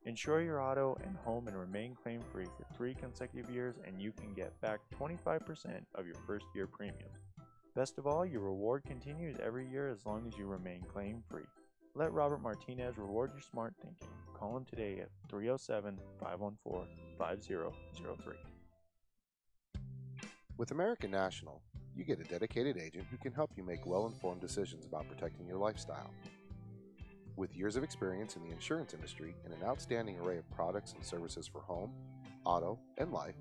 Insure your auto and home and remain claim-free for 3 consecutive years, and you can get back 25% of your first year premium. Best of all, your reward continues every year as long as you remain claim-free. Let Robert Martinez reward your smart thinking. Call him today at 307-514-5003. With American National, you get a dedicated agent who can help you make well-informed decisions about protecting your lifestyle. With years of experience in the insurance industry and an outstanding array of products and services for home, auto, and life,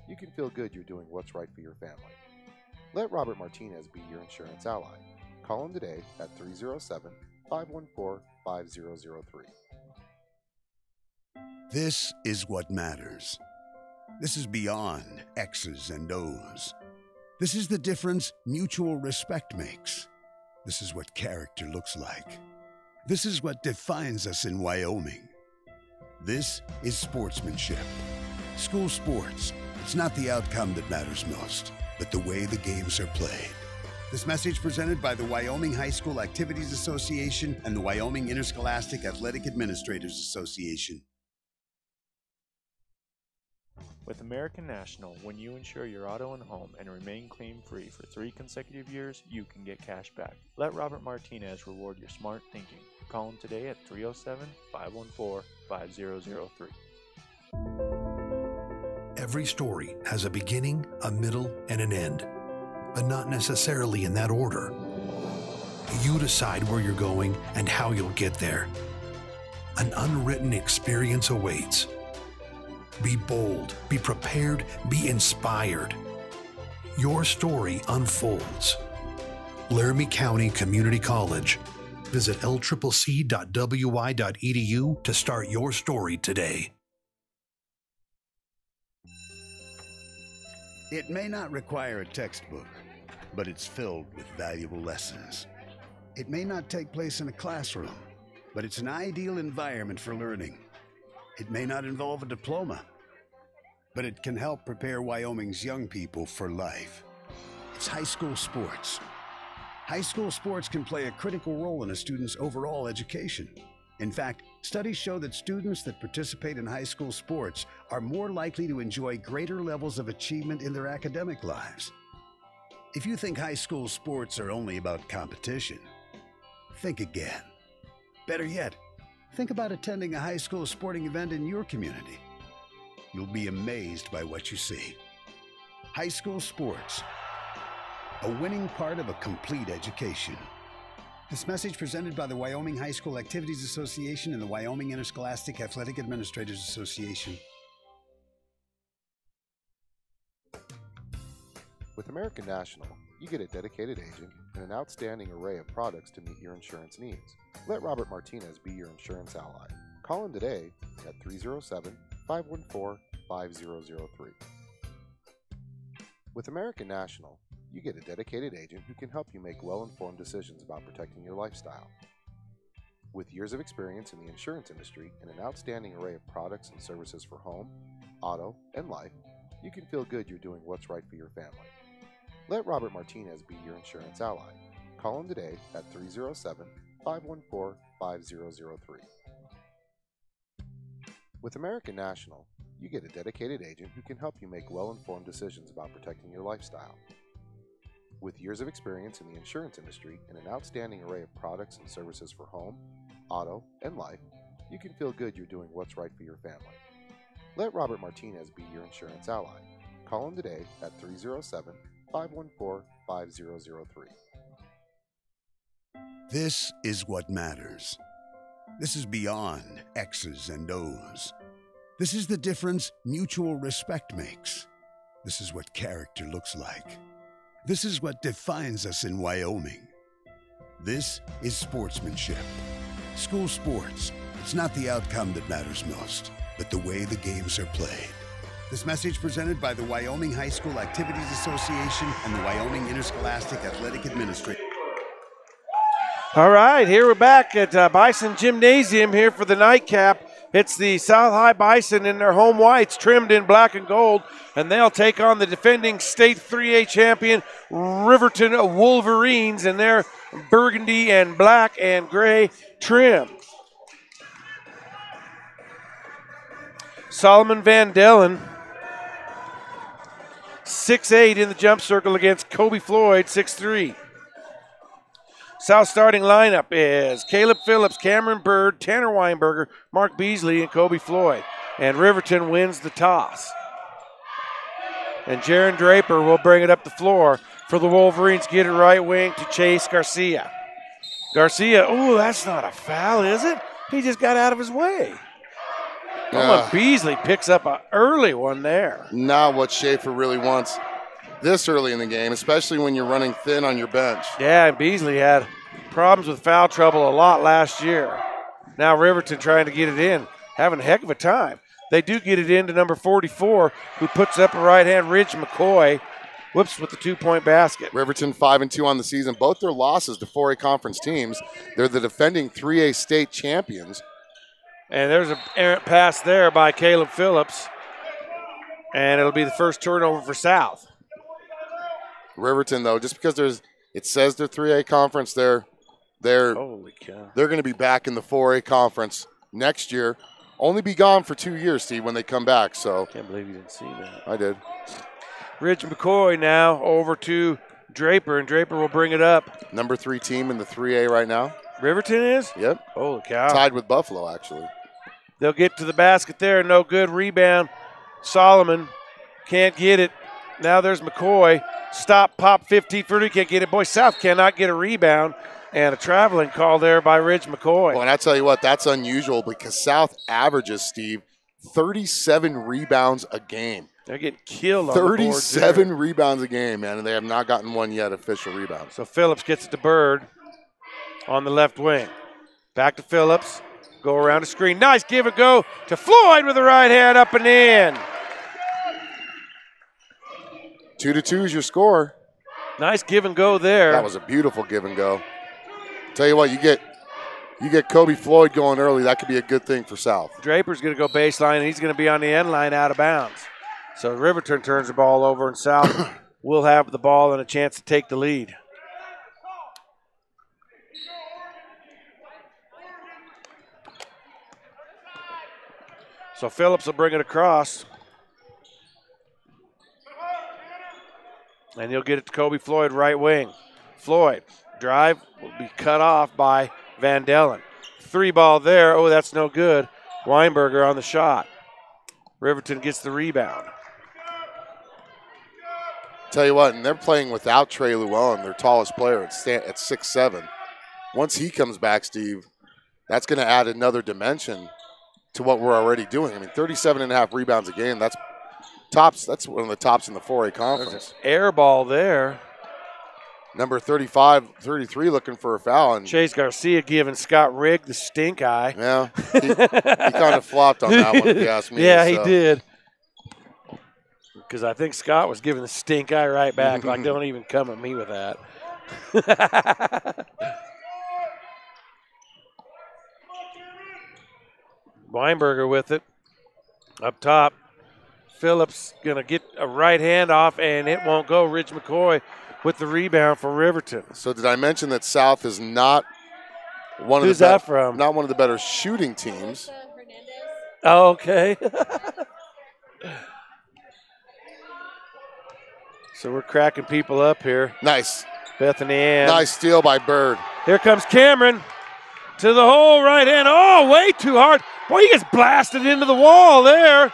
you can feel good you're doing what's right for your family. Let Robert Martinez be your insurance ally. Call him today at 307-514-5003. This is what matters. This is beyond X's and O's. This is the difference mutual respect makes. This is what character looks like. This is what defines us in Wyoming. This is sportsmanship. School sports, it's not the outcome that matters most, but the way the games are played. This message presented by the Wyoming High School Activities Association and the Wyoming Interscholastic Athletic Administrators Association. With American National, when you insure your auto and home and remain claim-free for 3 consecutive years, you can get cash back. Let Robert Martinez reward your smart thinking. Call him today at 307-514-5003. Every story has a beginning, a middle, and an end, but not necessarily in that order. You decide where you're going and how you'll get there. An unwritten experience awaits. Be bold, be prepared, be inspired. Your story unfolds. Laramie County Community College. Visit lccc.wy.edu to start your story today. It may not require a textbook, but it's filled with valuable lessons. It may not take place in a classroom, but it's an ideal environment for learning. It may not involve a diploma, but it can help prepare Wyoming's young people for life. It's high school sports. High school sports can play a critical role in a student's overall education. In fact, studies show that students that participate in high school sports are more likely to enjoy greater levels of achievement in their academic lives. If you think high school sports are only about competition, think again. Better yet, think about attending a high school sporting event in your community. You'll be amazed by what you see. High school sports, a winning part of a complete education. This message presented by the Wyoming High School Activities Association and the Wyoming Interscholastic Athletic Administrators Association. With American National, you get a dedicated agent and an outstanding array of products to meet your insurance needs. Let Robert Martinez be your insurance ally. Call him today at 307-514-5003. With American National, you get a dedicated agent who can help you make well-informed decisions about protecting your lifestyle. With years of experience in the insurance industry and an outstanding array of products and services for home, auto, and life, you can feel good you're doing what's right for your family. Let Robert Martinez be your insurance ally. Call him today at 307-514-5003. With American National, you get a dedicated agent who can help you make well-informed decisions about protecting your lifestyle. With years of experience in the insurance industry and an outstanding array of products and services for home, auto, and life, you can feel good you're doing what's right for your family. Let Robert Martinez be your insurance ally. Call him today at 307-514-5003. This is what matters. This is beyond X's and O's. This is the difference mutual respect makes. This is what character looks like. This is what defines us in Wyoming. This is sportsmanship. School sports, it's not the outcome that matters most, but the way the games are played. This message presented by the Wyoming High School Activities Association and the Wyoming Interscholastic Athletic Administrators. All right, here we're back at Bison Gymnasium here for the nightcap. It's the South High Bison in their home whites, trimmed in black and gold, and they'll take on the defending state 3A champion, Riverton Wolverines, in their burgundy and black and gray trim. Solomon Van Dellen, 6'8" in the jump circle against Kobe Floyd, 6'3". South starting lineup is Caleb Phillips, Cameron Bird, Tanner Weinberger, Mark Beasley, and Kobe Floyd. And Riverton wins the toss. And Jaron Draper will bring it up the floor for the Wolverines. Get it right wing to Chase Garcia. Garcia, ooh, that's not a foul, is it? He just got out of his way. Beasley picks up an early one there. Not what Schaefer really wants this early in the game, especially when you're running thin on your bench. Yeah, and Beasley had problems with foul trouble a lot last year. Now Riverton trying to get it in, having a heck of a time. They do get it into number 44, who puts up a right-hand. Ridge McCoy whoops with the 2-point basket. Riverton 5-2 on the season. Both their losses to 4A conference teams. They're the defending 3A state champions. And there's an errant pass there by Caleb Phillips. And it'll be the first turnover for South. Riverton, though, just because it says they're 3A conference, they're Holy cow. They're going to be back in the 4A conference next year. Only be gone for 2 years, Steve, when they come back. So can't believe you didn't see that. I did. Ridge McCoy now over to Draper, and Draper will bring it up. Number 3 team in the 3A right now. Riverton is? Yep. Holy cow. Tied with Buffalo, actually. They'll get to the basket there. No good. Rebound. Solomon can't get it. Now there's McCoy. Stop, pop, 15-30. Can't get it. Boy, South cannot get a rebound. And a traveling call there by Ridge McCoy. Well, and I tell you what, that's unusual because South averages, Steve, 37 rebounds a game. They're getting killed on the board. 37 rebounds a game, man, and they have not gotten one yet, official rebound. So Phillips gets it to Bird on the left wing. Back to Phillips. Go around the screen. Nice give and go to Floyd with the right hand up and in. 2-2 is your score. Nice give and go there. That was a beautiful give and go. Tell you what, you get Kobe Floyd going early. That could be a good thing for South. Draper's going to go baseline, and he's going to be on the end line out of bounds. So Riverton turns the ball over, and South will have the ball and a chance to take the lead. So Phillips will bring it across. And he'll get it to Kobe Floyd, right wing. Floyd, drive, will be cut off by Van Dellen. 3 ball there. Oh, that's no good. Weinberger on the shot. Riverton gets the rebound. Tell you what, and they're playing without Trey Llewellyn, their tallest player at 6'7". Once he comes back, Steve, that's going to add another dimension to what we're already doing. I mean, 37.5 rebounds a game, that's tops. That's one of the tops in the 4A conference. There's an air ball there. Number 33 looking for a foul. And Chase Garcia giving Scott Rigg the stink eye. Yeah, he kind of flopped on that one, if you ask me. Yeah, he did. Because I think Scott was giving the stink eye right back. Like, don't even come at me with that. Weinberger with it. Up top. Phillips going to get a right hand off, and it won't go. Ridge McCoy with the rebound for Riverton. So did I mention that South is not one of Who's the that from? Not one of the better shooting teams? Oh, okay. So we're cracking people up here. Nice. Bethany Ann. Nice steal by Bird. Here comes Cameron to the hole, right hand. Oh, way too hard. Boy, he gets blasted into the wall there.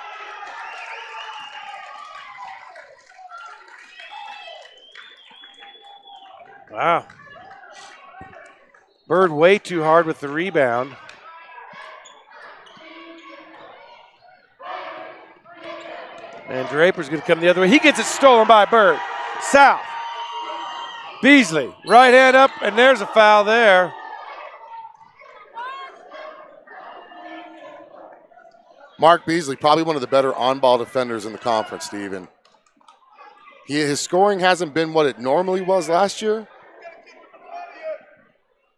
Wow. Bird way too hard with the rebound. And Draper's going to come the other way. He gets it stolen by Bird. South. Beasley, right hand up, and there's a foul there. Mark Beasley, probably one of the better on-ball defenders in the conference, Steve. And his scoring hasn't been what it normally was last year.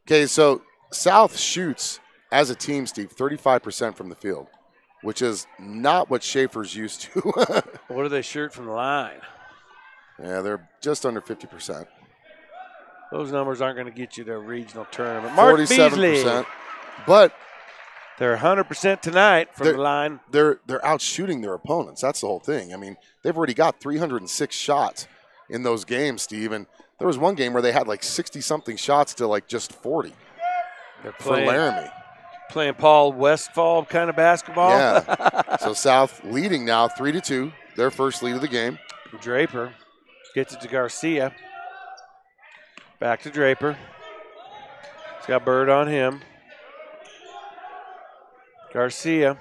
Okay, so South shoots, as a team, Steve, 35% from the field, which is not what Schaefer's used to. What do they shoot from the line? Yeah, they're just under 50%. Those numbers aren't going to get you to a regional tournament. Mark 47%. Beasley. But They're 100% tonight from the line. They're out shooting their opponents. That's the whole thing. I mean, they've already got 306 shots in those games, Steve. And there was one game where they had like 60-something shots to like just 40 for Laramie. Playing Paul Westfall kind of basketball. Yeah. So South leading now 3-2, their first lead of the game. Draper gets it to Garcia. Back to Draper. He's got Bird on him. Garcia.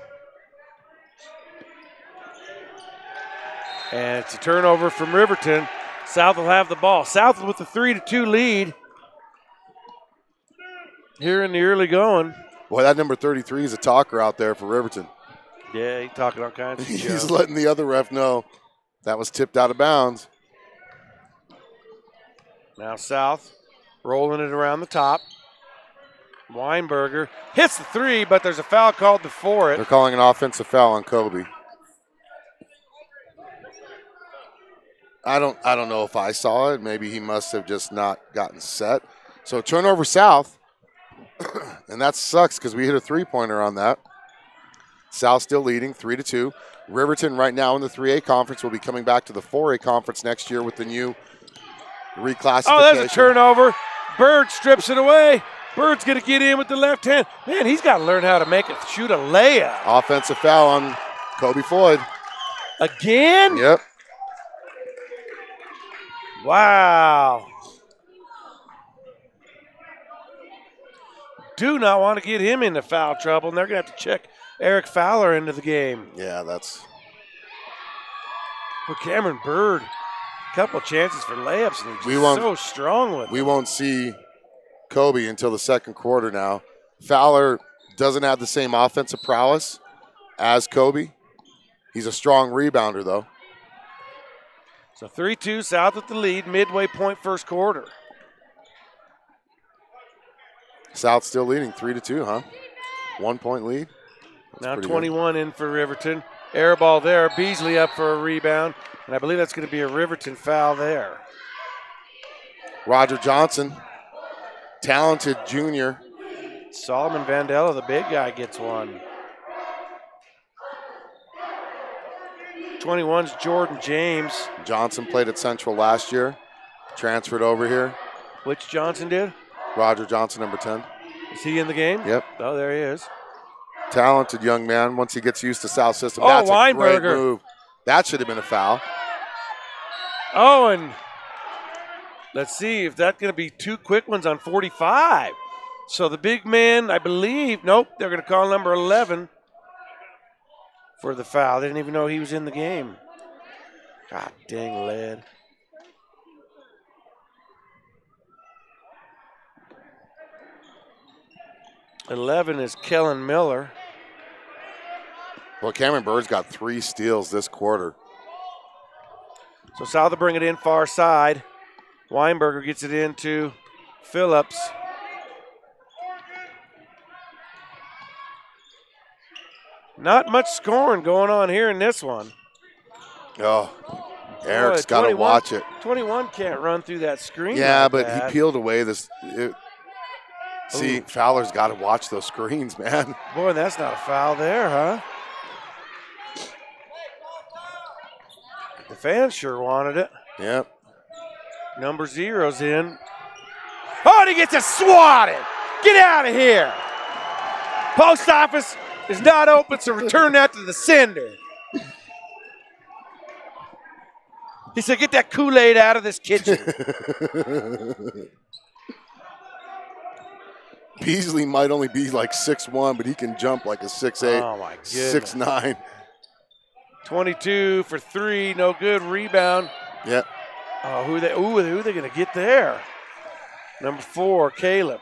And it's a turnover from Riverton. South will have the ball. South with the 3-2 lead here in the early going. Boy, that number 33 is a talker out there for Riverton. Yeah, he's talking all kinds of stuff. He's letting the other ref know that was tipped out of bounds. Now South rolling it around the top. Weinberger hits the three, but there's a foul called before it. They're calling an offensive foul on Kobe. I don't know if I saw it. Maybe he must have just not gotten set. So turnover South, and that sucks because we hit a three-pointer on that. South still leading 3-2. Riverton right now in the 3A conference will be coming back to the 4A conference next year with the new reclassification. Oh, there's a turnover. Bird strips it away. Bird's going to get in with the left hand. Man, he's got to learn how to shoot a layup. Offensive foul on Kobe Floyd. Again? Yep. Wow. Do not want to get him into foul trouble, and they're going to have to check Eric Fowler into the game. Yeah, that's. Well, Cameron Bird, a couple of chances for layups, and he's so strong with it. We won't see Kobe until the second quarter now. Fowler doesn't have the same offensive prowess as Kobe. He's a strong rebounder, though. So 3-2, South at the lead, midway point first quarter. South still leading 3-2, huh? 1 point lead. That's now 21 in for Riverton. Air ball there. Beasley up for a rebound. And I believe that's going to be a Riverton foul there. Roger Johnson, talented junior. Solomon Vandella, the big guy, gets one. 21's Jordan James. Johnson played at Central last year, transferred over here. Which Johnson did? Roger Johnson, number 10. Is he in the game? Yep. Oh, there he is. Talented young man once he gets used to South system. Oh, that's Weinberger. a great move. That should have been a foul. Oh, and let's see if that's going to be two quick ones on 45. So the big man, I believe, nope, they're going to call number 11 for the foul. They didn't even know he was in the game. God dang lead. .11 is Kellen Miller. Well, Cameron Bird's got 3 steals this quarter. So South will bring it in far side. Weinberger gets it into Phillips. Not much scoring going on here in this one. Oh, Eric's got to watch it. 21 can't run through that screen. Yeah, like but that. he peeled away this. See, Fowler's got to watch those screens, man. Boy, that's not a foul there, huh? The fans sure wanted it. Yep. Number 0's in. Oh, and he gets it swatted. Get out of here. Post office is not open, so return that to the sender. He said, get that Kool-Aid out of this kitchen. Beasley might only be like 6'1", but he can jump like a 6'8", oh my goodness. 6'9". 22 for 3, no good. Rebound. Yep. Oh, who are they going to get there? Number 4, Caleb.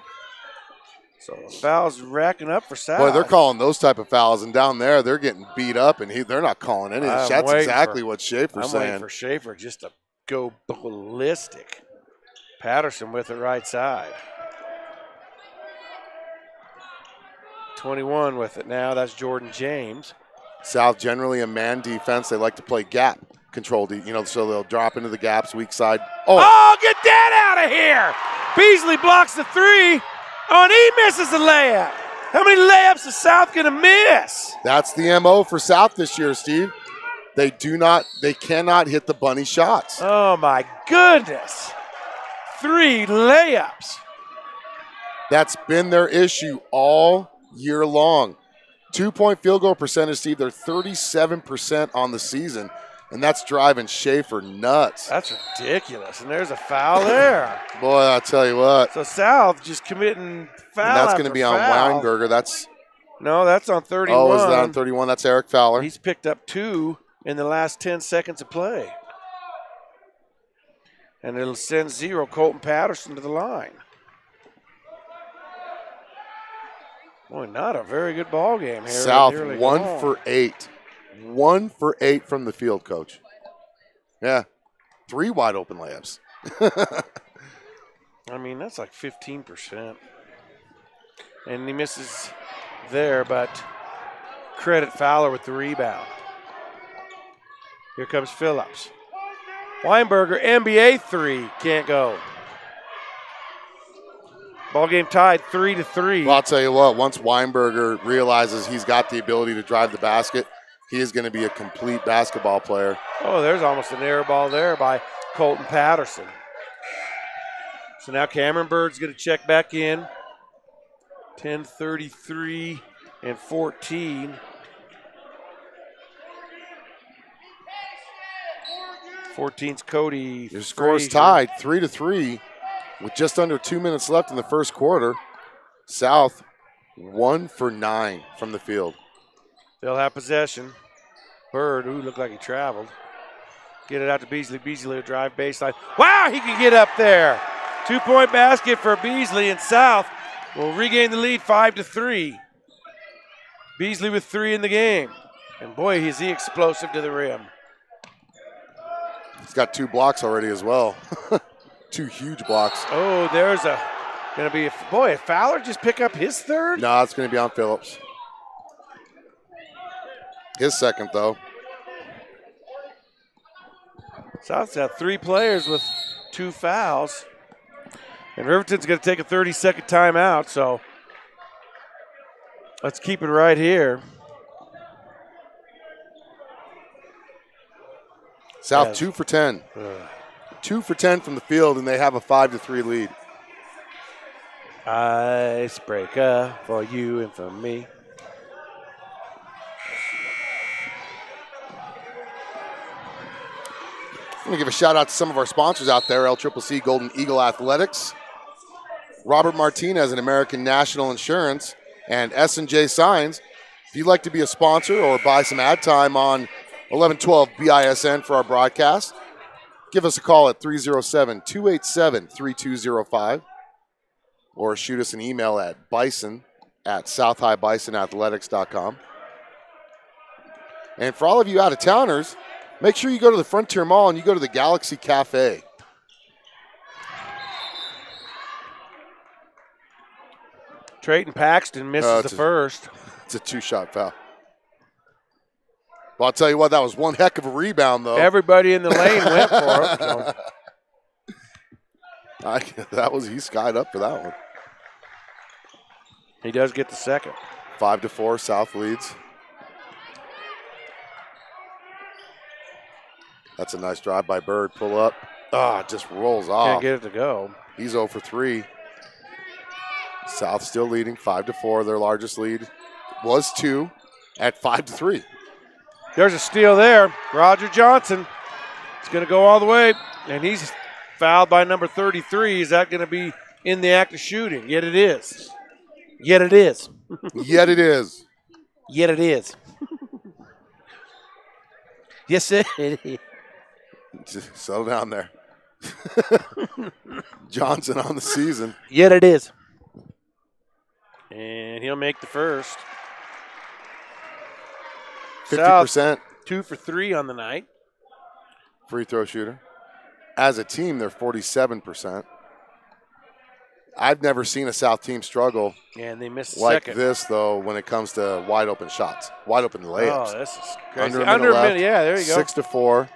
So the foul's racking up for South. Boy, they're calling those type of fouls, and down there they're getting beat up, and they're not calling any. That's exactly what Schaefer's saying. I'm waiting for Schaefer just to go ballistic. Patterson with the right side. 21 with it now. That's Jordan James. South generally a man defense. They like to play gap control, so they'll drop into the gaps, weak side. Oh, get that out of here! Beasley blocks the 3. Oh, and he misses the layup. How many layups is South going to miss? That's the MO for South this year, Steve. They cannot hit the bunny shots. Oh, my goodness. 3 layups. That's been their issue all year long. 2-point field goal percentage, Steve. They're 37% on the season, and that's driving Schaefer nuts. That's ridiculous, and there's a foul there. Boy, I'll tell you what. So South just committing foul And that's going to be on Weinberger. No, that's on 31. Oh, is that on 31? That's Eric Fowler. He's picked up 2 in the last 10 seconds of play. And it'll send 0 Colton Patterson to the line. Boy, not a very good ball game here. South 1 for 8. 1 for 8 from the field, Coach. Yeah, 3 wide open layups. I mean, that's like 15%. And he misses there, but credit Fowler with the rebound. Here comes Phillips. Weinberger, NBA 3, can't go. Ball game tied 3-3. Well, I'll tell you what, once Weinberger realizes he's got the ability to drive the basket, he is going to be a complete basketball player. Oh, there's almost an air ball there by Colton Patterson. So now Cameron Bird's going to check back in. 10:33 and 14. 14's Cody. Your score's Frazier. tied 3-3 with just under 2 minutes left in the first quarter. South 1 for 9 from the field. They'll have possession. Bird, who looked like he traveled. Get it out to Beasley. Beasley will drive baseline. Wow, he can get up there. 2-point basket for Beasley, and South will regain the lead 5-3. Beasley with 3 in the game. And boy, is he explosive to the rim. He's got 2 blocks already as well. 2 huge blocks. Oh, there's going to be a, boy, Fowler just pick up his 3rd? No, it's going to be on Phillips. His 2nd, though. South's got 3 players with 2 fouls. And Riverton's going to take a 30-second timeout, so let's keep it right here. South 2 for 10. 2 for 10 from the field, and they have a 5-3 lead. Icebreaker for you and for me. I'm going to give a shout out to some of our sponsors out there, LCCC Golden Eagle Athletics, Robert Martinez and American National Insurance, and S&J Signs. If you'd like to be a sponsor or buy some ad time on 1112 BISN for our broadcast, give us a call at 307-287-3205 or shoot us an email at bison@southhighbisonathletics.com. And for all of you out-of-towners, make sure you go to the Frontier Mall and you go to the Galaxy Cafe. Trayton Paxton misses the first. It's a 2-shot foul. Well, I'll tell you what, that was one heck of a rebound, though. Everybody in the lane went for it. So. He skied up for that one. He does get the 2nd. 5-4, South leads. That's a nice drive by Bird. Pull up. Just rolls off. Can't get it to go. He's 0 for 3. South still leading 5-4. Their largest lead was 2 at 5-3. There's a steal there. Roger Johnson is going to go all the way, and he's fouled by number 33. Is that going to be in the act of shooting? Yet it is. Yet it is. Yet it is. Yet it is. Yes, it is. Just settle down there. Johnson on the season. Yet it is. And he'll make the first. 50%. South, 2 for 3 on the night. Free throw shooter. As a team, they're 47%. I've never seen a South team struggle And they missed the like 2nd. this, though, when it comes to wide open shots, wide open layups. Oh, this is crazy. Under a minute left, yeah, there you go. 6-4.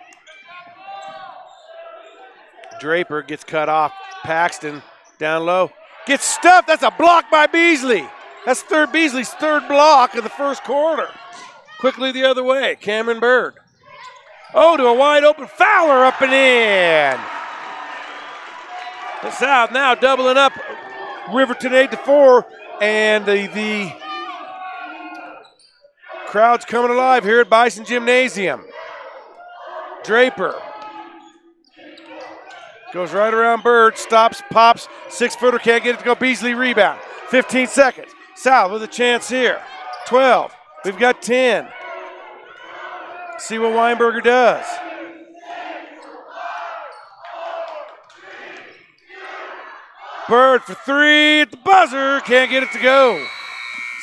Draper gets cut off. Paxton down low. Gets stuffed. That's a block by Beasley. That's Beasley's third block of the first quarter. Quickly the other way, Cameron Bird. Oh, to a wide open Fowler up and in. The South now doubling up. Riverton 8-4, and the crowd's coming alive here at Bison Gymnasium. Draper goes right around Bird, stops, pops, 6-footer, can't get it to go. Beasley rebound. 15 seconds. South with a chance here. 12. We've got 10. See what Weinberger does. Bird for three at the buzzer. Can't get it to go.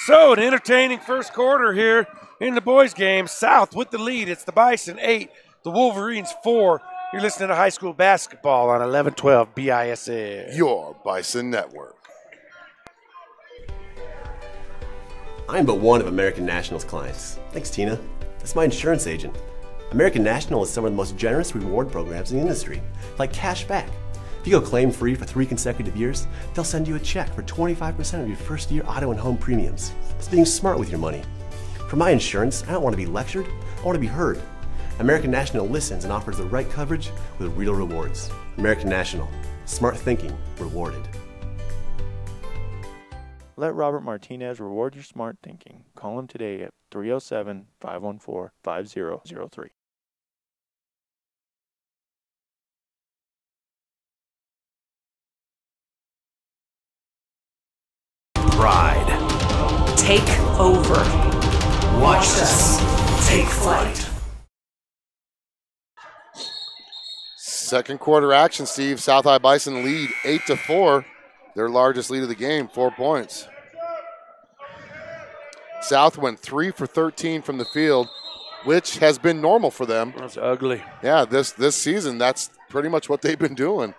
So an entertaining first quarter here in the boys' game. South with the lead. It's the Bison 8, the Wolverines 4. You're listening to high school basketball on 1112 BISN. Your Bison Network. I'm but one of American National's clients. Thanks, Tina. That's my insurance agent. American National is some of the most generous reward programs in the industry, like cash back. If you go claim-free for 3 consecutive years, they'll send you a check for 25% of your first-year auto and home premiums. It's being smart with your money. For my insurance, I don't want to be lectured, I want to be heard. American National listens and offers the right coverage with real rewards. American National. Smart thinking rewarded. Let Robert Martinez reward your smart thinking. Call him today at 307-514-5003. Pride. Take over. Watch us take flight. Second quarter action, Steve. South High Bison lead 8-4. Their largest lead of the game, 4 points. South went 3 for 13 from the field, which has been normal for them. That's ugly. Yeah, this season, that's pretty much what they've been doing.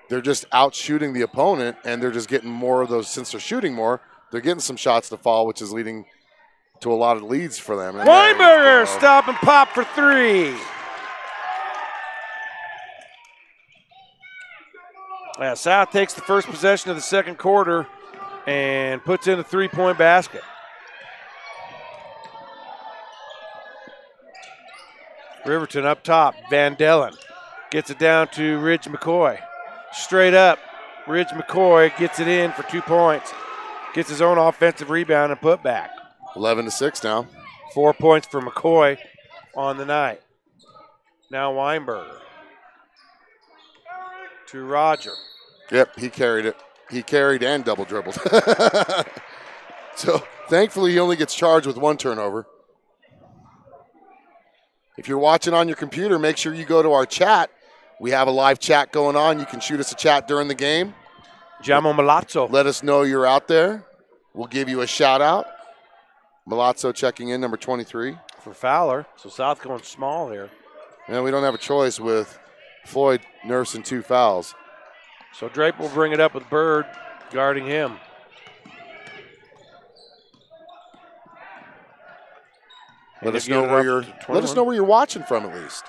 They're just out shooting the opponent, and they're just getting more of those. Since they're shooting more, they're getting some shots to fall, which is leading to a lot of leads for them. And Weinberger stop and pop for three. Yeah, South takes the first possession of the second quarter and puts in a three-point basket. Riverton up top. Van Dellen gets it down to Ridge McCoy. Straight up, Ridge McCoy gets it in for 2 points. Gets his own offensive rebound and put back. 11-6 now. 4 points for McCoy on the night. Now Weinberger to Roger. Yep, he carried it. He carried and double dribbled. So thankfully he only gets charged with 1 turnover. If you're watching on your computer, make sure you go to our chat. We have a live chat going on. You can shoot us a chat during the game. Jamo Malazzo. Let us know you're out there. We'll give you a shout out. Malazzo checking in, number 23. For Fowler. So South going small here. And we don't have a choice with Floyd nursing 2 fouls. So Draper will bring it up with Bird guarding him. Let us know where you're watching from at least.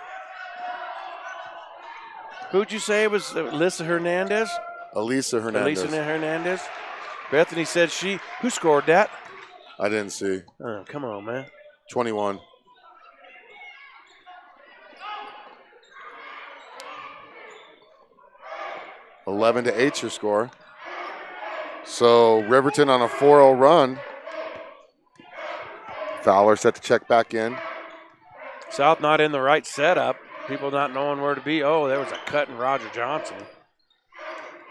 Who'd you say it was? Alyssa Hernandez? Elisa Hernandez. Elisa Hernandez. Bethany said who scored that? I didn't see. Oh, come on, man. 21. (11-8) your score. So Riverton on a 4-0 run. Fowler set to check back in. South not in the right setup. People not knowing where to be. Oh, there was a cut in Roger Johnson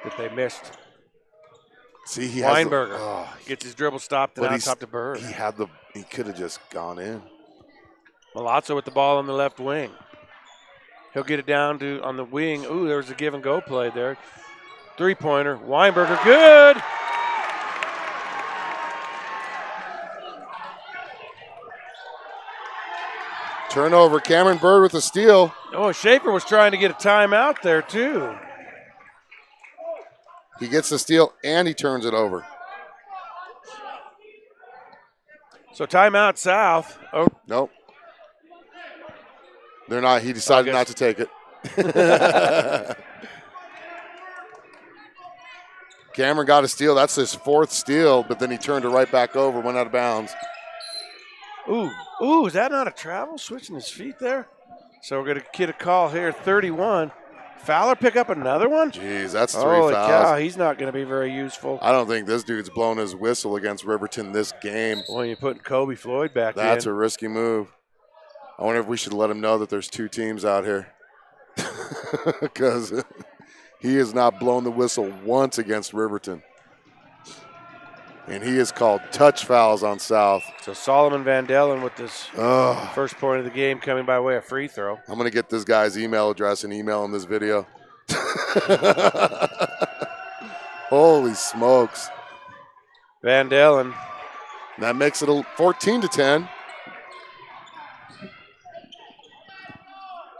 that they missed. See, he Weinberger gets his dribble stopped and out top to Bird. He could have just gone in. Malazzo with the ball on the left wing. He'll get it down to on the wing. Ooh, there was a give and go play there. 3-pointer. Weinberger, good. Turnover. Cameron Bird with a steal. Oh, Schaefer was trying to get a timeout there too. He gets the steal and he turns it over. So timeout South. Oh, nope. They're not. He decided not to take it. Cameron got a steal. That's his 4th steal, but then he turned it right back over, went out of bounds. Ooh, is that not a travel? Switching his feet there? So we're going to get a call here, 31. Fowler pick up another one? Jeez, that's 3 Holy fouls. cow, he's not going to be very useful. I don't think this dude's blown his whistle against Riverton this game. When you're putting Kobe Floyd back in. That's a risky move. I wonder if we should let him know that there's 2 teams out here. Because he has not blown the whistle once against Riverton. And he has called touch fouls on South. So Solomon Vandellen with this first point of the game coming by way of free throw. I'm going to get this guy's email address and email him this video. Holy smokes. Vandellen. That makes it 14-10.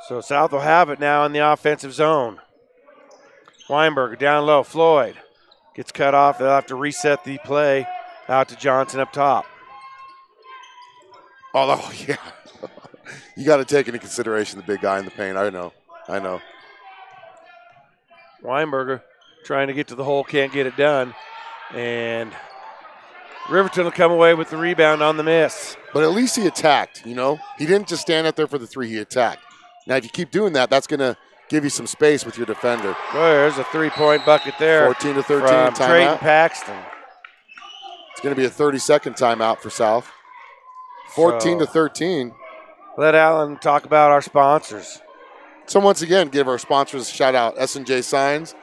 So South will have it now in the offensive zone. Weinberger down low. Floyd gets cut off. They'll have to reset the play out to Johnson up top. Oh, yeah. You got to take into consideration the big guy in the paint. I know. Weinberger trying to get to the hole, can't get it done. And Riverton will come away with the rebound on the miss. But at least he attacked, you know. He didn't just stand out there for the 3, he attacked. Now, if you keep doing that, that's going to give you some space with your defender. Oh, there's a 3-point bucket there. 14-13 from timeout. Trayton Paxton. It's going to be a 30-second timeout for South. 14-13. Let Alan talk about our sponsors. So once again, give our sponsors a shout out. S&J Signs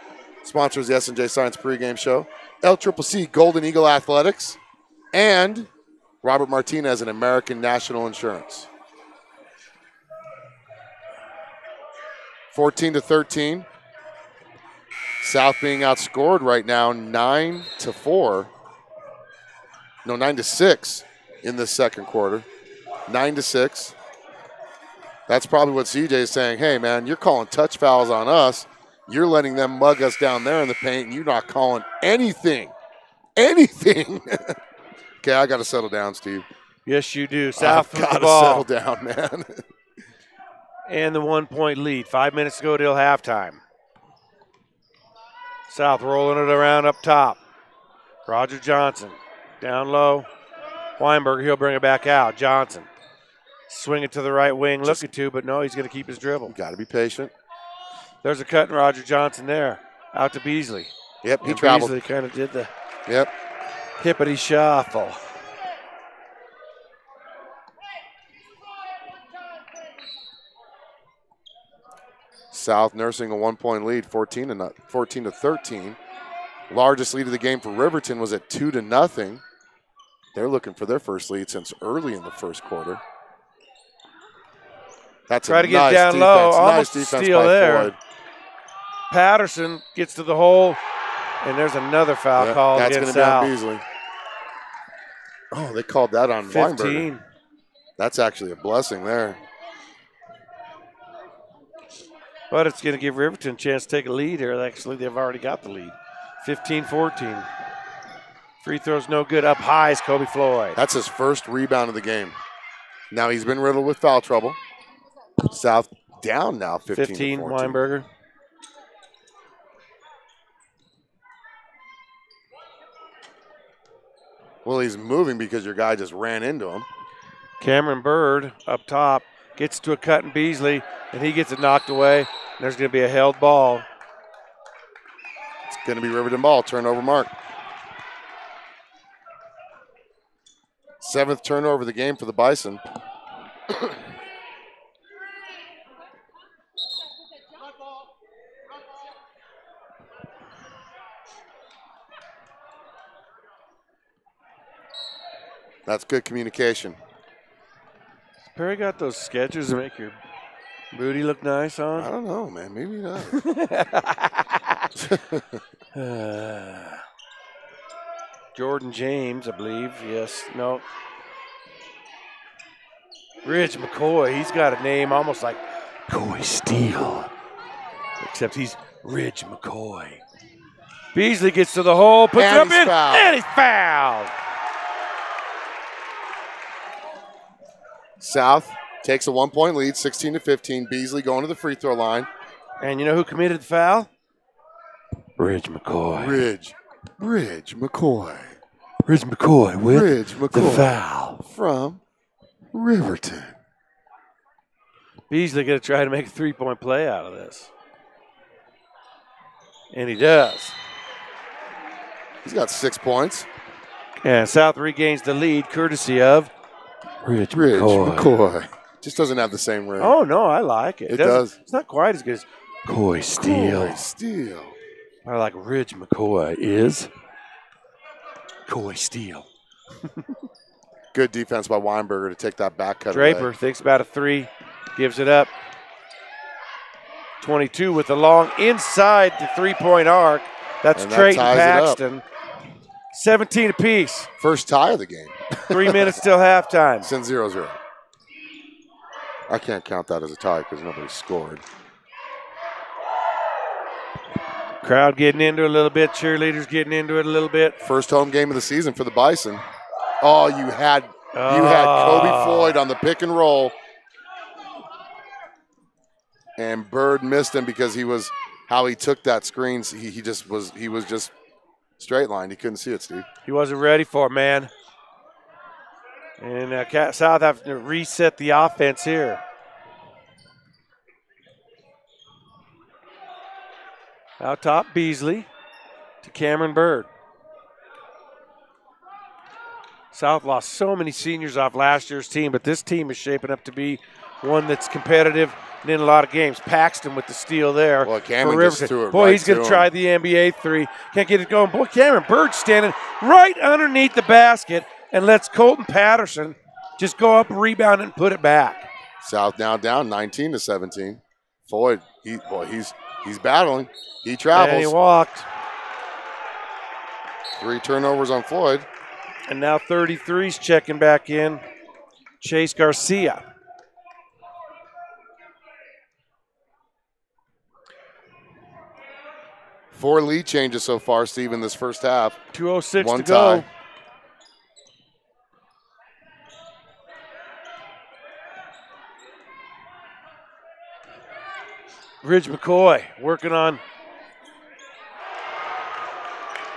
sponsors the S&J Signs Pregame Show. LCCC Golden Eagle Athletics. And Robert Martinez and American National Insurance. 14-13. South being outscored right now 9-4. No, 9-6 in the second quarter. 9-6. That's probably what CJ is saying. Hey, man, you're calling touch fouls on us. You're letting them mug us down there in the paint, and you're not calling anything. Anything. Okay, I got to settle down, Steve. Yes, you do. South with the Got to ball. settle down, man. And the 1-point lead. 5 minutes to go till halftime. South rolling it around up top. Roger Johnson down low. Weinberger, he'll bring it back out. Johnson swing it to the right wing, looking to, but no, he's going to keep his dribble. Got to be patient. There's a cut in Roger Johnson there. Out to Beasley. Yep, he and traveled. Beasley kind of did the Yep. hippity shuffle. South nursing a 1-point lead, 14-13. Largest lead of the game for Riverton was at 2-0. They're looking for their first lead since early in the first quarter. That's Try a to get nice down defense. low. Nice Almost a defense steal by there. Floyd. Patterson gets to the hole, and there's another foul called That's against going to be South. on Beasley. Oh, they called that on 15. Weinberger. That's actually a blessing there. But it's going to give Riverton a chance to take a lead here. Actually, they've already got the lead. 15-14. Free throw's no good. Up high is Kobe Floyd. That's his first rebound of the game. Now he's been riddled with foul trouble. South down now, 15 Weinberger. Well, he's moving because your guy just ran into him. Cameron Bird up top gets to a cut in Beasley, and he gets it knocked away. And there's going to be a held ball. It's going to be Riverton ball, turnover mark. 7th turnover of the game for the Bison. That's good communication. Perry got those sketches to make your booty look nice on? I don't know, man. Maybe not. Jordan James, I believe. Yes. No. Ridge McCoy. He's got a name almost like Coy Steele. Except he's Ridge McCoy. Beasley gets to the hole, puts it up in, and he's fouled. South takes a 1-point lead, 16-15. Beasley going to the free throw line. And you know who committed the foul? Ridge McCoy. Ridge. Ridge McCoy. Ridge McCoy with Ridge McCoy the foul. from Riverton. Beasley going to try to make a three-point play out of this. And he does. He's got 6 points. And South regains the lead courtesy of Ridge McCoy. Just doesn't have the same ring. Oh, no, I like it. It does. It's not quite as good as Coy Steele. I like Ridge McCoy is Coy Steele. Good defense by Weinberger to take that back cut Draper away. thinks about a three, gives it up. 22 with the long inside the three-point arc. That's Trayton Paxton. 17 apiece. First tie of the game. 3 minutes till halftime. It's in 0-0. I can't count that as a tie because nobody scored. Crowd getting into it a little bit. Cheerleaders getting into it a little bit. First home game of the season for the Bison. Oh, you had Kobe Floyd on the pick and roll. And Bird missed him because how he took that screen. He was just straight line. He couldn't see it, Steve. He wasn't ready for it, man. And South have to reset the offense here. Out top, Beasley to Cameron Bird. South lost so many seniors off last year's team, but this team is shaping up to be one that's competitive and in a lot of games. Paxton with the steal there. Well, Cameron just threw it Boy, right he's going to to try the NBA three. Can't get it going. Boy, Cameron Bird standing right underneath the basket and lets Colton Patterson just go up, rebound, and put it back. South now down 19-17. Floyd, he's battling. He travels. And he walked. 3 turnovers on Floyd. And now 33's checking back in. Chase Garcia. Four lead changes so far, Steve, in this first half. 2:06 to tie. go. Ridge McCoy working on.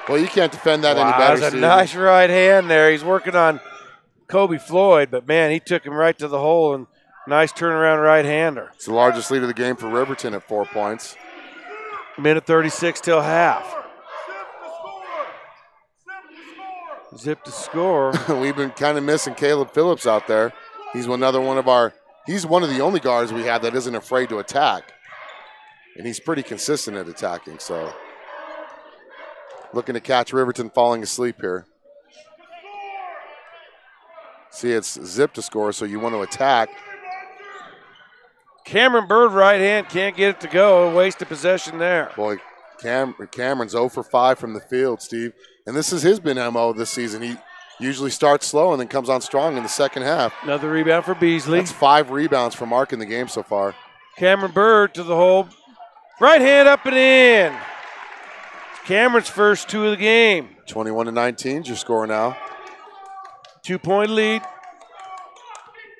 Well, you can't defend that any better, That's a Steve. nice right hand there. He's working on Kobe Floyd, but, man, he took him right to the hole, and nice turnaround right-hander. It's the largest lead of the game for Riverton at 4 points. Minute 36 till half. Zip to score. We've been kind of missing Caleb Phillips out there. He's one of the only guards we have that isn't afraid to attack. And he's pretty consistent at attacking, so looking to catch Riverton falling asleep here. See, it's Zip to score, so you want to attack. Cameron Bird right hand, can't get it to go. Waste of possession there. Boy, Cameron's 0 for 5 from the field, Steve. And this has been MO this season. He usually starts slow and then comes on strong in the second half. Another rebound for Beasley. That's 5 rebounds for Mark in the game so far. Cameron Bird to the hole. Right hand up and in. Cameron's first 2 of the game. 21-19 is your score now. 2-point lead.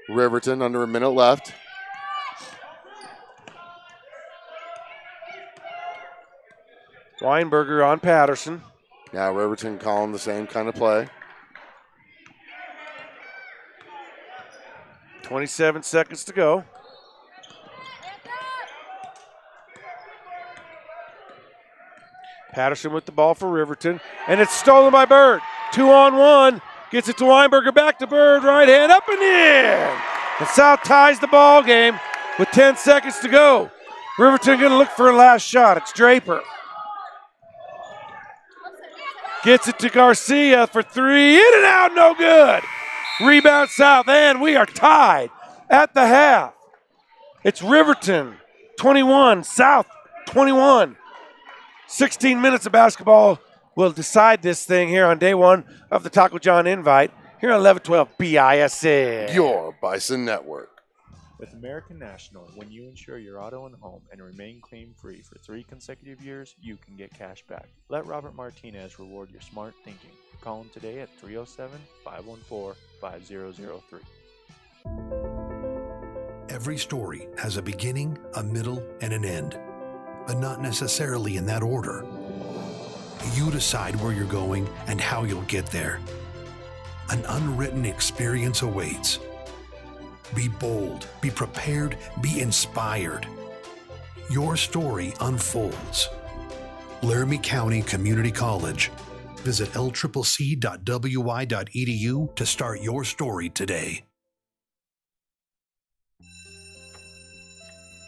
Riverton under a minute left. Weinberger on Patterson. Now Riverton calling the same kind of play. 27 seconds to go. Patterson with the ball for Riverton, and it's stolen by Bird. 2-on-1, gets it to Weinberger, back to Bird, right hand up and in. And South ties the ball game with 10 seconds to go. Riverton going to look for a last shot. It's Draper. Gets it to Garcia for 3, in and out, no good. Rebound South, and we are tied at the half. It's Riverton 21, South 21. 16 minutes of basketball will decide this thing here on day one of the Taco John Invite here on 1112 BISN. Your Bison Network. With American National, when you insure your auto and home and remain claim-free for 3 consecutive years, you can get cash back. Let Robert Martinez reward your smart thinking. Call him today at 307-514-5003. Every story has a beginning, a middle, and an end, but not necessarily in that order. You decide where you're going and how you'll get there. An unwritten experience awaits. Be bold, be prepared, be inspired. Your story unfolds. Laramie County Community College. Visit lccc.wy.edu to start your story today.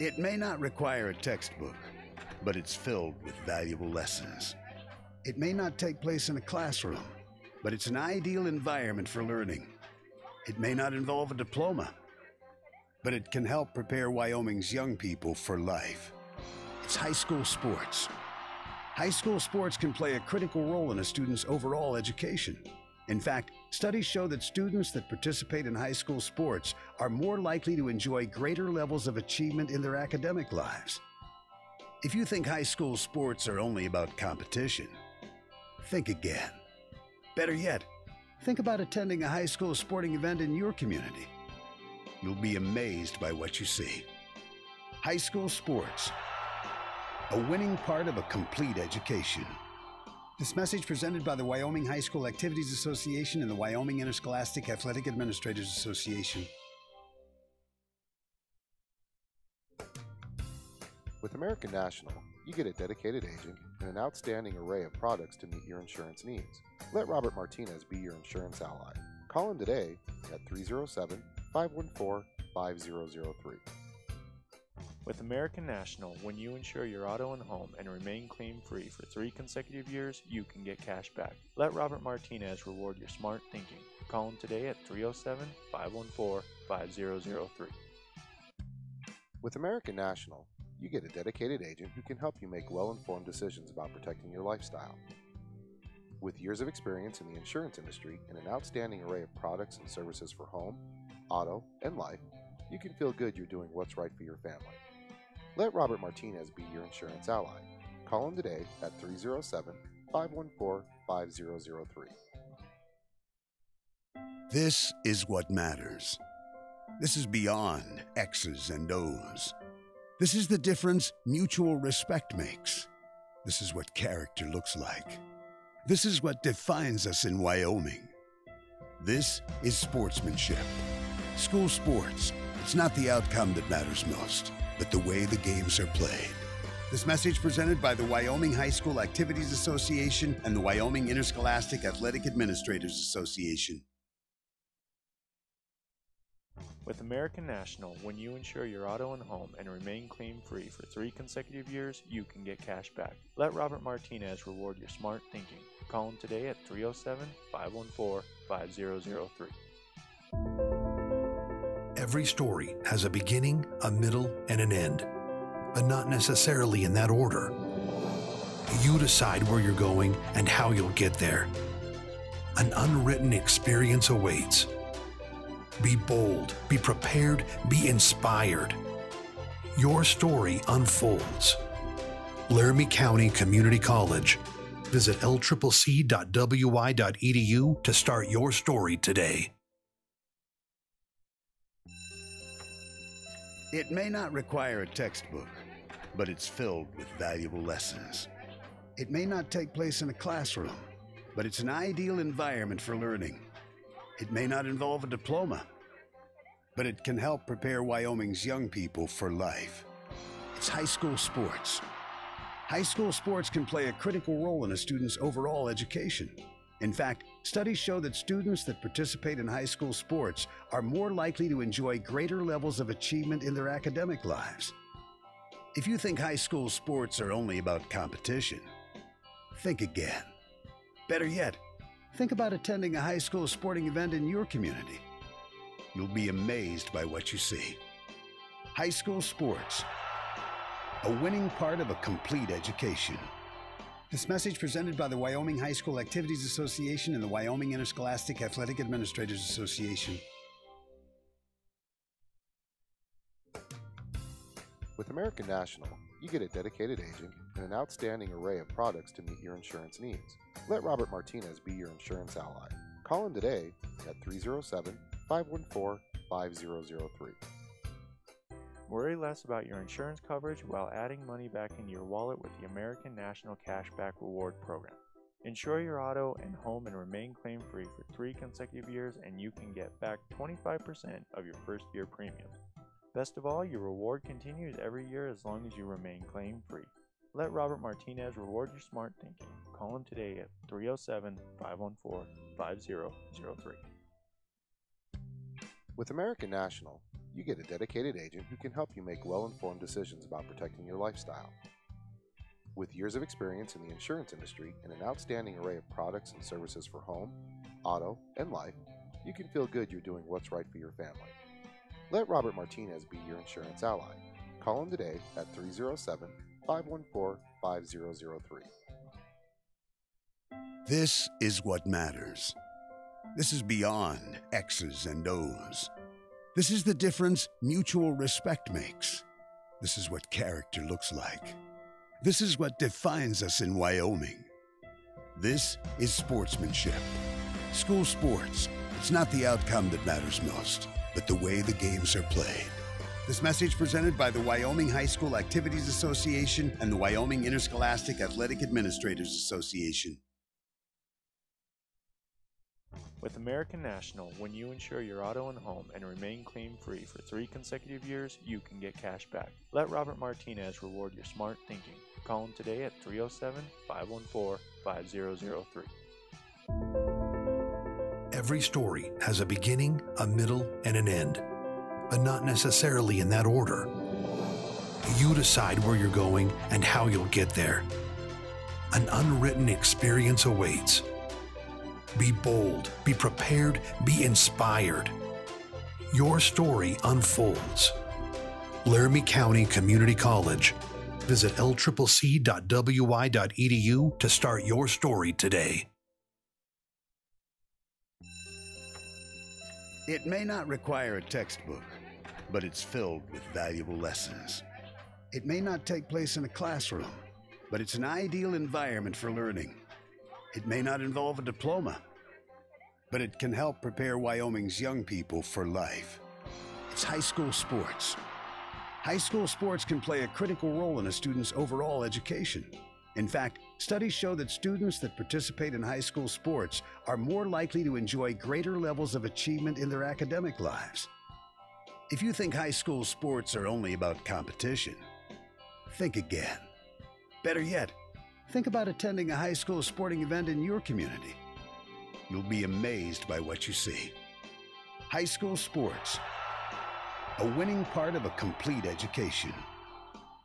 It may not require a textbook, but it's filled with valuable lessons. It may not take place in a classroom, but it's an ideal environment for learning. It may not involve a diploma, but it can help prepare Wyoming's young people for life. It's high school sports. High school sports can play a critical role in a student's overall education. In fact, studies show that students that participate in high school sports are more likely to enjoy greater levels of achievement in their academic lives. If you think high school sports are only about competition, think again. Better yet, think about attending a high school sporting event in your community. You'll be amazed by what you see. High school sports, a winning part of a complete education. This message presented by the Wyoming High School Activities Association and the Wyoming Interscholastic Athletic Administrators Association. With American National, you get a dedicated agent and an outstanding array of products to meet your insurance needs. Let Robert Martinez be your insurance ally. Call him today at 307-514-5003. With American National, when you insure your auto and home and remain claim-free for 3 consecutive years, you can get cash back. Let Robert Martinez reward your smart thinking. Call him today at 307-514-5003. With American National, you get a dedicated agent who can help you make well-informed decisions about protecting your lifestyle. With years of experience in the insurance industry and an outstanding array of products and services for home, auto, and life, you can feel good you're doing what's right for your family. Let Robert Martinez be your insurance ally. Call him today at 307-514-5003. This is what matters. This is beyond X's and O's. This is the difference mutual respect makes. This is what character looks like. This is what defines us in Wyoming. This is sportsmanship. School sports. It's not the outcome that matters most, but the way the games are played. This message presented by the Wyoming High School Activities Association and the Wyoming Interscholastic Athletic Administrators Association. With American National, when you insure your auto and home and remain claim-free for 3 consecutive years, you can get cash back. Let Robert Martinez reward your smart thinking. Call him today at 307-514-5003. Every story has a beginning, a middle, and an end, but not necessarily in that order. You decide where you're going and how you'll get there. An unwritten experience awaits. Be bold, be prepared, be inspired. Your story unfolds. Laramie County Community College. Visit lccc.wy.edu to start your story today. It may not require a textbook, but it's filled with valuable lessons. It may not take place in a classroom, but it's an ideal environment for learning. It may not involve a diploma, but it can help prepare Wyoming's young people for life. It's high school sports. High school sports can play a critical role in a student's overall education. In fact, studies show that students that participate in high school sports are more likely to enjoy greater levels of achievement in their academic lives. If you think high school sports are only about competition, think again. Better yet, think about attending a high school sporting event in your community. You'll be amazed by what you see. High school sports, a winning part of a complete education. This message presented by the Wyoming High School Activities Association and the Wyoming Interscholastic Athletic Administrators Association. With American National, you get a dedicated agent and an outstanding array of products to meet your insurance needs. Let Robert Martinez be your insurance ally. Call him today at 307-514-5003. Worry less about your insurance coverage while adding money back into your wallet with the American National Cashback Reward Program. Insure your auto and home and remain claim-free for 3 consecutive years, and you can get back 25% of your first year premium. Best of all, your reward continues every year as long as you remain claim-free. Let Robert Martinez reward your smart thinking. Call him today at 307-514-5003. With American National, you get a dedicated agent who can help you make well-informed decisions about protecting your lifestyle. With years of experience in the insurance industry and an outstanding array of products and services for home, auto, and life, you can feel good you're doing what's right for your family. Let Robert Martinez be your insurance ally. Call him today at 307-514-5003. This is what matters. This is beyond X's and O's. This is the difference mutual respect makes. This is what character looks like. This is what defines us in Wyoming. This is sportsmanship. School sports, it's not the outcome that matters most, but the way the games are played. This message presented by the Wyoming High School Activities Association and the Wyoming Interscholastic Athletic Administrators Association. With American National, when you insure your auto and home and remain claim-free for 3 consecutive years, you can get cash back. Let Robert Martinez reward your smart thinking. Call him today at 307-514-5003. Every story has a beginning, a middle, and an end, but not necessarily in that order. You decide where you're going and how you'll get there. An unwritten experience awaits. Be bold, be prepared, be inspired. Your story unfolds. Laramie County Community College. Visit lccc.wy.edu to start your story today. It may not require a textbook, but it's filled with valuable lessons. It may not take place in a classroom, but it's an ideal environment for learning. It may not involve a diploma, but it can help prepare Wyoming's young people for life. It's high school sports. High school sports can play a critical role in a student's overall education. In fact, studies show that students that participate in high school sports are more likely to enjoy greater levels of achievement in their academic lives. If you think high school sports are only about competition, think again. Better yet, think about attending a high school sporting event in your community. You'll be amazed by what you see. High school sports, a winning part of a complete education.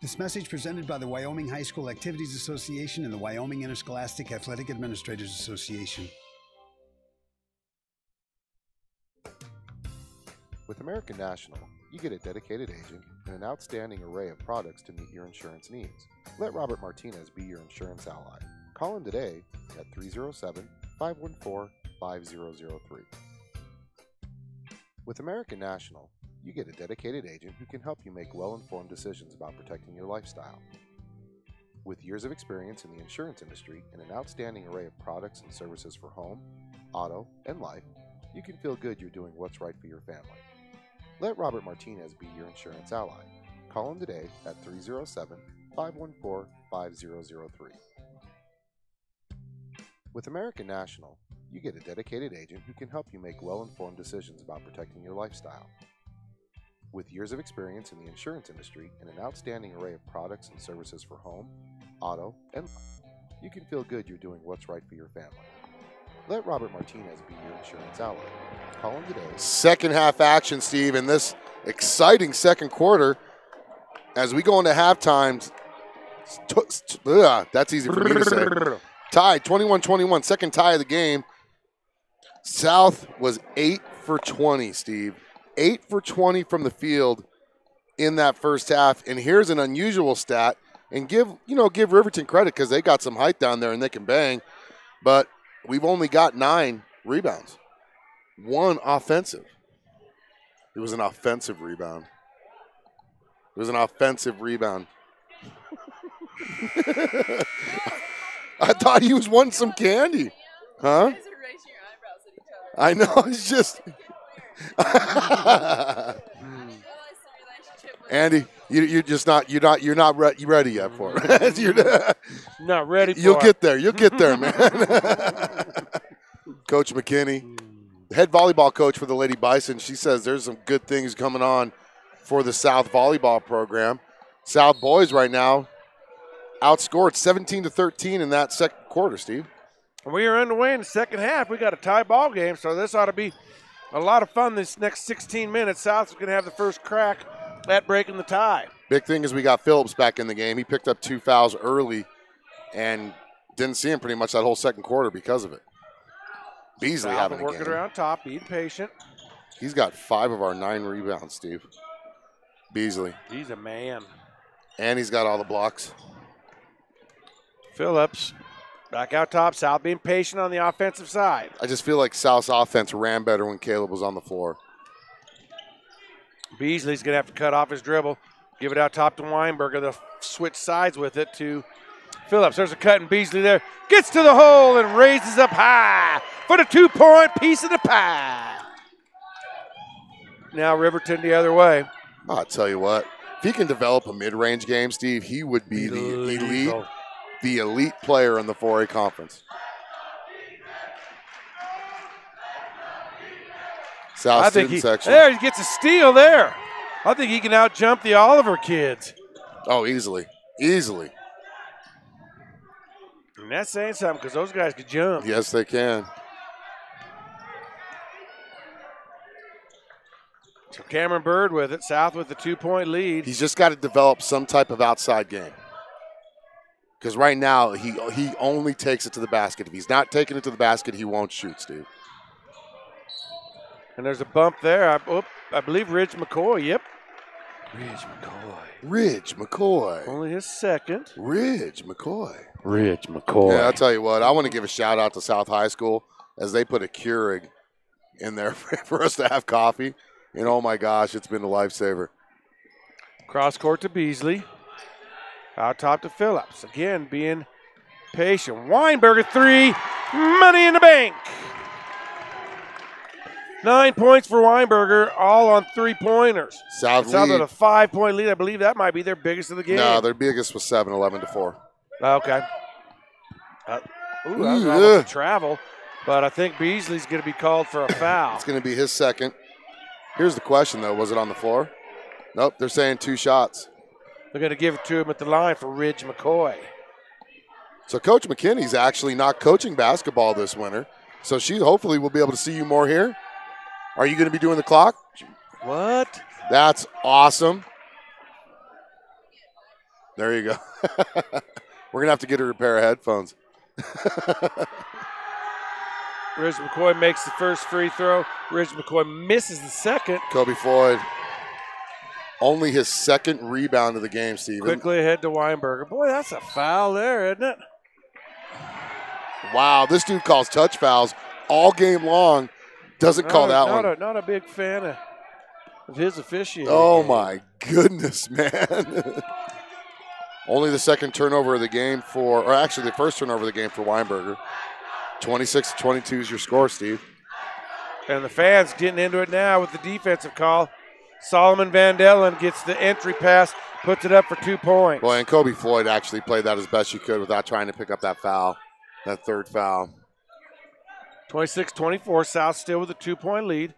This message presented by the Wyoming High School Activities Association and the Wyoming Interscholastic Athletic Administrators Association. With American National, you get a dedicated agent and an outstanding array of products to meet your insurance needs. Let Robert Martinez be your insurance ally. Call him today at 307-514-5003. With American National, you get a dedicated agent who can help you make well-informed decisions about protecting your lifestyle. With years of experience in the insurance industry and an outstanding array of products and services for home, auto, and life, you can feel good you're doing what's right for your family. Let Robert Martinez be your insurance ally. Call him today at 307-514-5003. With American National, you get a dedicated agent who can help you make well-informed decisions about protecting your lifestyle. With years of experience in the insurance industry and an outstanding array of products and services for home, auto, and life, you can feel good you're doing what's right for your family. Let Robert Martinez be your insurance ally. Call him today. Second half action, Steve, in this exciting second quarter. As we go into halftime, that's easy for me to say. Tied, 21-21, second tie of the game. South was 8 for 20, Steve. 8 for 20 from the field in that first half. And here's an unusual stat. And give Riverton credit because they got some height down there and they can bang. But we've only got 9 rebounds. 1 offensive. It was an offensive rebound. It was an offensive rebound. I thought he was wanting some candy. Huh? I know, it's just. Andy, You're just not ready yet for it. You're not ready for it. You'll get there. You'll get there, man. Coach McKinney, head volleyball coach for the Lady Bison, she says there's some good things coming on for the South volleyball program. South boys right now outscored 17-13 in that second quarter, Steve. We are underway in the second half. We got a tie ball game, so this ought to be a lot of fun this next 16 minutes. South's going to have the first crack at breaking the tie. Big thing is we got Phillips back in the game. He picked up 2 fouls early and didn't see him pretty much that whole second quarter because of it. Beasley having a game. Working around top, being patient. He's got 5 of our 9 rebounds, Steve. Beasley. He's a man. And he's got all the blocks. Phillips back out top. South being patient on the offensive side. I just feel like South's offense ran better when Caleb was on the floor. Beasley's going to have to cut off his dribble. Give it out top to Weinberger. They'll switch sides with it to Phillips. There's a cut, and Beasley there. Gets to the hole and raises up high for the 2-point piece of the pie. Now Riverton the other way. I'll tell you what. If he can develop a mid-range game, Steve, he would be the elite player in the 4A conference. South student section. There, he gets a steal there. I think he can out-jump the Oliver kids. Oh, easily. Easily. And that's saying something because those guys could jump. Yes, they can. So Cameron Bird with it. South with the 2-point lead. He's just got to develop some type of outside game. Because right now, he only takes it to the basket. If he's not taking it to the basket, he won't shoot, Steve. And there's a bump there. I believe Ridge McCoy. Yep. Ridge McCoy. Only his second. Ridge McCoy. Yeah, I'll tell you what. I want to give a shout out to South High School as they put a Keurig in there for us to have coffee. And oh my gosh, it's been a lifesaver. Cross court to Beasley. Out top to Phillips. Again, being patient. Weinberger 3. Money in the bank. 9 points for Weinberger, all on 3-pointers. South with a 5-point lead. I believe that might be their biggest of the game. No, their biggest was 7, 11-4. Okay. That was almost a travel, but I think Beasley's going to be called for a foul. It's going to be his second. Here's the question, though. Was it on the floor? Nope, they're saying 2 shots. They're going to give it to him at the line for Ridge McCoy. So Coach McKinney's actually not coaching basketball this winter, so she hopefully will be able to see you more here. Are you going to be doing the clock? What? That's awesome. There you go. We're going to have to get her a pair of headphones. Ridge McCoy makes the first free throw. Ridge McCoy misses the second. Kobe Floyd. Only his second rebound of the game, Steven. Quickly ahead to Weinberger. Boy, that's a foul there, isn't it? Wow, this dude calls touch fouls all game long. Doesn't call that one. Not a big fan of his officiating. Oh, my goodness, man. Only the second turnover of the game or actually the first turnover of the game for Weinberger. 26-22 is your score, Steve. And the fans getting into it now with the defensive call. Solomon Van Dellen gets the entry pass, puts it up for 2 points. Boy, and Kobe Floyd actually played that as best she could without trying to pick up that foul, that third foul. 26-24, South still with a 2-point lead.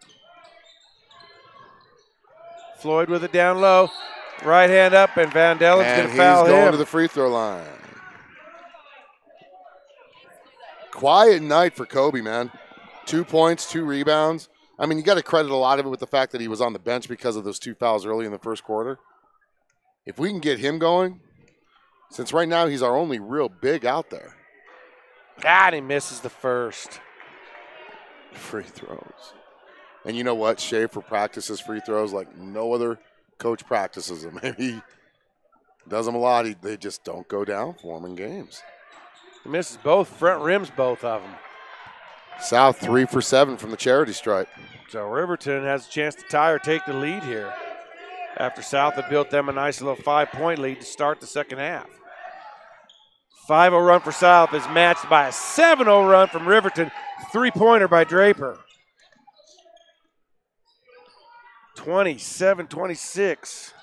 Floyd with it down low. Right hand up, and Van Dellen's going to foul him. And he's going to the free throw line. Quiet night for Kobe, man. 2 points, 2 rebounds. I mean, you got to credit a lot of it with the fact that he was on the bench because of those 2 fouls early in the first quarter. If we can get him going, since right now he's our only real big out there. God, he misses the first. Free throws. And you know what? Schaefer practices free throws like no other coach practices them. He does them a lot. They just don't go down for him in games. He misses both front rims, both of them. South 3 for 7 from the charity stripe. So Riverton has a chance to tie or take the lead here after South had built them a nice little 5-point lead to start the second half. 5-0 run for South is matched by a 7-0 run from Riverton. 3-pointer by Draper. 27-26.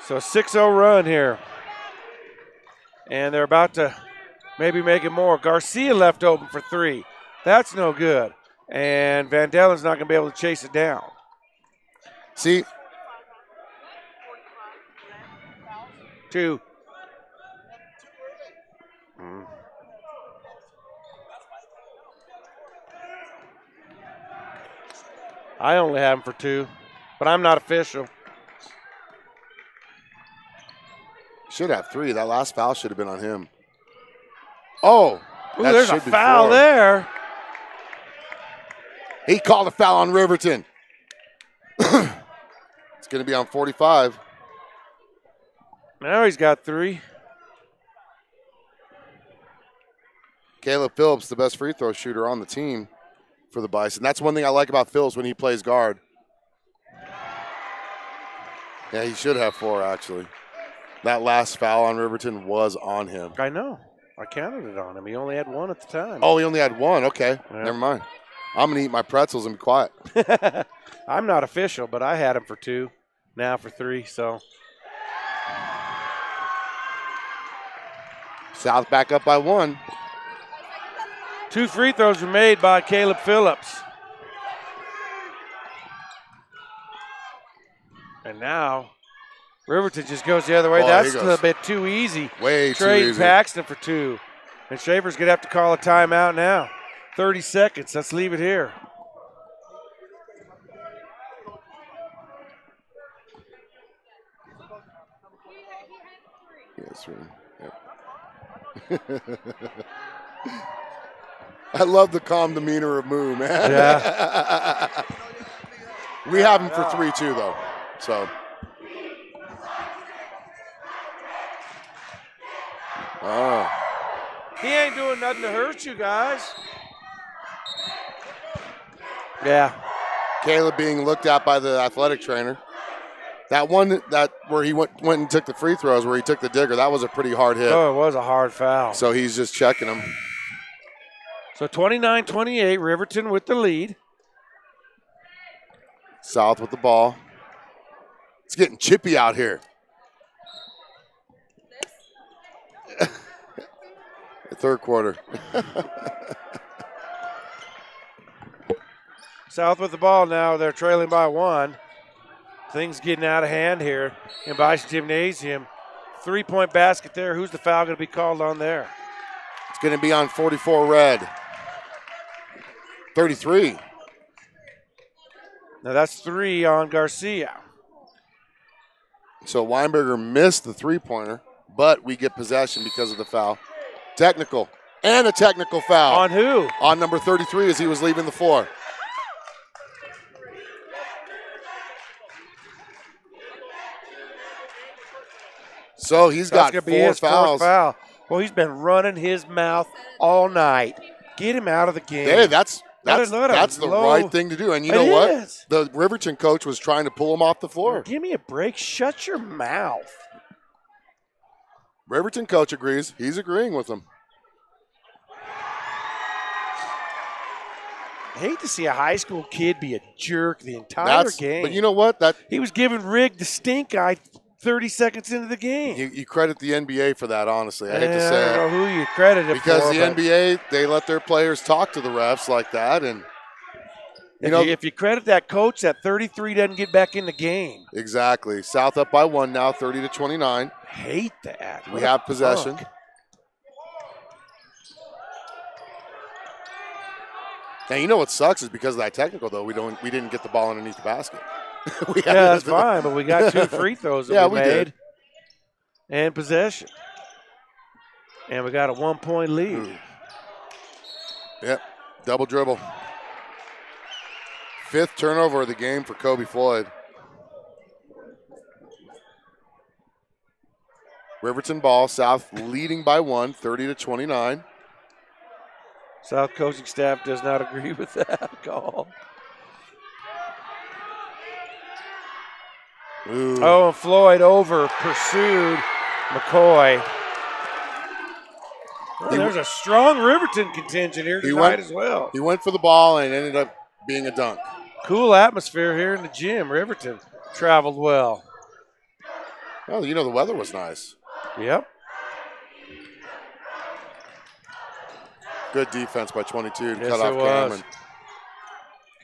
So a 6-0 run here. And they're about to maybe make it more. Garcia left open for 3. That's no good. And Van Dellen's not going to be able to chase it down. See, 2. I only have him for 2, but I'm not official. should have 3. That last foul should have been on him. Oh, ooh, there's a foul there. He called a foul on Riverton. It's going to be on 45. Now he's got 3. Caleb Phillips, the best free throw shooter on the team for the Bison. That's one thing I like about Phillips when he plays guard. Yeah, he should have 4, actually. That last foul on Riverton was on him. I know. I counted it on him. He only had 1 at the time. Oh, he only had 1. Okay, yeah. Never mind. I'm going to eat my pretzels and be quiet. I'm not official, but I had him for 2, now for 3, so. South back up by 1. 2 free throws were made by Caleb Phillips. And now Riverton just goes the other way. Oh, that's a bit too easy. Way Trade too easy. Paxton for 2. And Schaefer's going to have to call a timeout now. 30 seconds. Let's leave it here. Yes, yep. I love the calm demeanor of Moo, man. Yeah. We have him for 3 too, though. So. Oh. He ain't doing nothing to hurt you guys. Yeah. Caleb being looked at by the athletic trainer. That one where he went and took the free throws, where he took the digger, that was a pretty hard hit. Oh, it was a hard foul. So he's just checking him. So 29-28, Riverton with the lead. South with the ball. It's getting chippy out here. The third quarter. South with the ball now. They're trailing by 1. Things getting out of hand here in Bison Gymnasium. 3-point basket there. Who's the foul going to be called on there? It's going to be on 44 red. 33. Now that's 3 on Garcia. So Weinberger missed the three-pointer, but we get possession because of the foul. Technical. And a technical foul. On who? On number 33 as he was leaving the floor. So he's got 4 fouls. Foul. Well, he's been running his mouth all night. Get him out of the game. Hey, that's let the right thing to do. And you know what? The Riverton coach was trying to pull him off the floor. Give me a break. Shut your mouth. Riverton coach agrees. He's agreeing with him. I hate to see a high school kid be a jerk the entire game. But you know what? He was giving Rig the stink eye 30 seconds into the game. You credit the NBA for that, honestly. I hate to say I don't know who you credit it because for. Because the NBA, they let their players talk to the refs like that. And if you credit that coach, that 33 doesn't get back in the game. Exactly. South up by 1 now, 30-29. Hate that. We have possession. And you know what sucks is because of that technical, though, we didn't get the ball underneath the basket. That's fine, but we got 2 free throws that we made. Did. And possession. And we got a 1-point lead. Ooh. Yep, double dribble. 5th turnover of the game for Kobe Floyd. Riverton ball, South leading by 1, 30-29. South coaching staff does not agree with that call. Ooh. Oh, and Floyd pursued McCoy. Well, there's a strong Riverton contingent here tonight as well. He went for the ball and ended up being a dunk. Cool atmosphere here in the gym. Riverton traveled well. Well, you know, the weather was nice. Yep. Good defense by 22 to Yes, cut off it was. Cameron.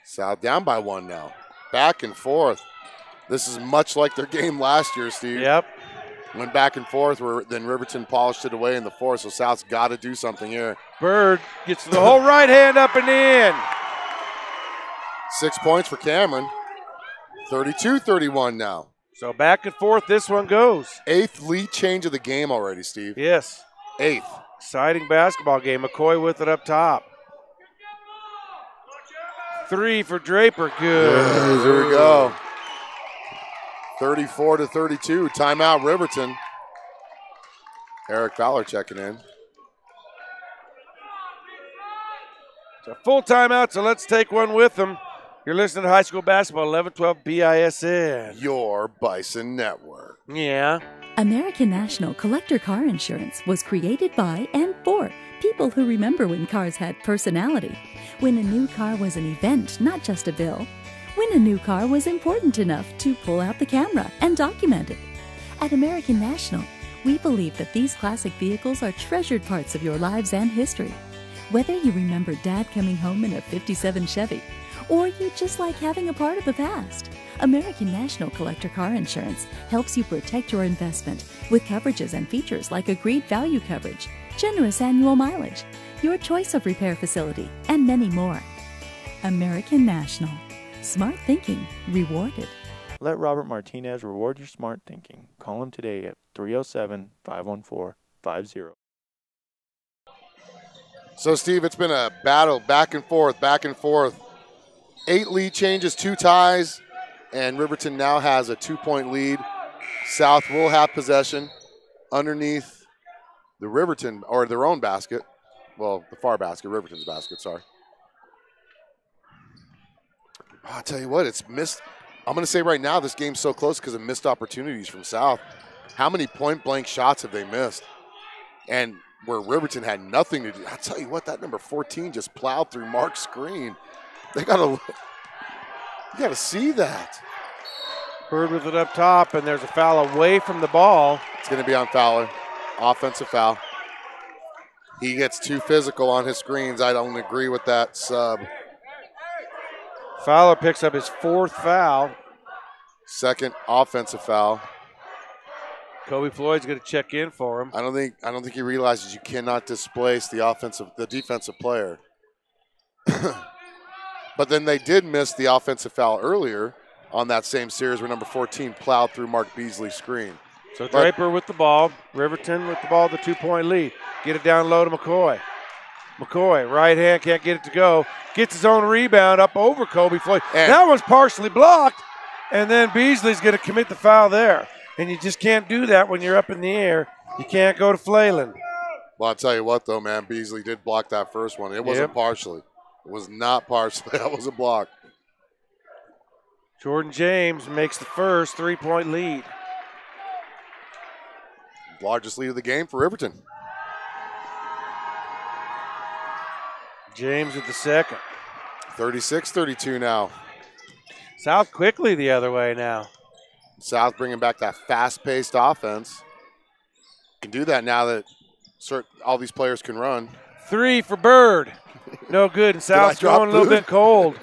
South down by 1 now. Back and forth. This is much like their game last year, Steve. Yep. Went back and forth, then Riverton polished it away in the fourth, so South's got to do something here. Bird gets the whole right hand up and in. 6 points for Cameron. 32-31 now. So back and forth this one goes. 8th lead change of the game already, Steve. Yes. 8th. Exciting basketball game. McCoy with it up top. 3 for Draper. Good. Yes, here we go. 34-32. Timeout, Riverton. Eric Fowler checking in. It's a full timeout, so let's take one with them. You're listening to High School Basketball, 1112 BISN. Your Bison Network. Yeah. American National Collector Car Insurance was created by and for people who remember when cars had personality. When a new car was an event, not just a bill. When a new car was important enough to pull out the camera and document it. At American National, we believe that these classic vehicles are treasured parts of your lives and history. Whether you remember Dad coming home in a '57 Chevy, or you just like having a part of the past, American National Collector Car Insurance helps you protect your investment with coverages and features like agreed value coverage, generous annual mileage, your choice of repair facility, and many more. American National. Smart thinking rewarded. Let Robert Martinez reward your smart thinking. Call him today at 307-514-50. So, Steve, it's been a battle back and forth, back and forth. 8 lead changes, 2 ties, and Riverton now has a 2-point lead. South will have possession underneath the Riverton, or their own basket. Well, the far basket, Riverton's basket, sorry. I'll tell you what, it's missed. I'm going to say right now this game's so close because of missed opportunities from South. How many point-blank shots have they missed? And where Riverton had nothing to do. I'll tell you what, that number 14 just plowed through Mark's screen. You got to see that. Bird with it up top, and there's a foul away from the ball. It's going to be on Fowler. Offensive foul. He gets too physical on his screens. I don't agree with that sub. Fowler picks up his 4th foul. 2nd offensive foul. Kobe Floyd's going to check in for him. I don't think he realizes you cannot displace the defensive player. But then they did miss the offensive foul earlier on that same series where number 14 plowed through Mark Beasley's screen. So Draper with the ball. Riverton with the ball, the 2-point lead. Get it down low to McCoy. McCoy, right hand, can't get it to go. Gets his own rebound up over Kobe Floyd. And that one's partially blocked, and then Beasley's going to commit the foul there. And you just can't do that when you're up in the air. You can't go to flailing. Well, I'll tell you what, though, man. Beasley did block that first one. It wasn't partially. It was not partially. That was a block. Jordan James makes the first 3-point lead. Largest lead of the game for Riverton. James with the second. 36-32 now. South quickly the other way now. South bringing back that fast-paced offense. Can do that now that all these players can run. 3 for Bird. No good, and South's going a little bit cold.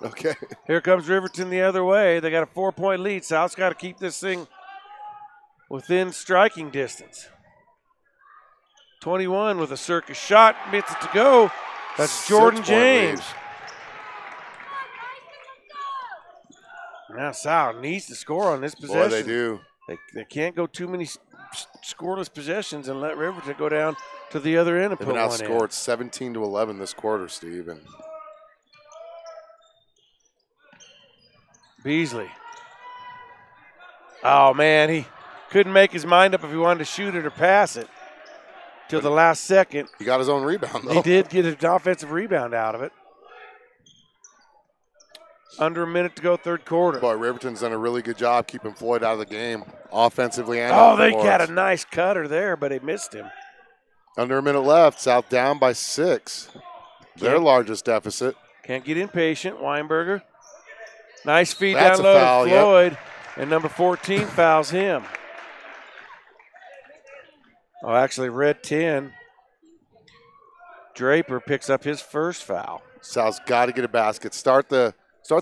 Okay. Here comes Riverton the other way. They got a 4-point lead. South's got to keep this thing within striking distance. 21 with a circus shot. Gets it to go. That's Jordan James. Now South needs to score on this possession. Boy, they do. They can't go too many scoreless possessions and let Riverton go down to the other end and They've put been one in. outscored 17-11 this quarter, Steve. And Beasley. Oh, man, he couldn't make his mind up if he wanted to shoot it or pass it till the last second. He got his own rebound, though. He did get an offensive rebound out of it. Under a minute to go, third quarter. Boy, Riverton's done a really good job keeping Floyd out of the game, offensively and oh, they boards. got a nice cutter there, but they missed him. Under a minute left, South down by 6. Their largest deficit. Can't get impatient, Weinberger. Nice feed That's down a low foul, to Floyd. And number 14 fouls him. Oh, actually, red 10. Draper picks up his first foul. South's got to get a basket. Start the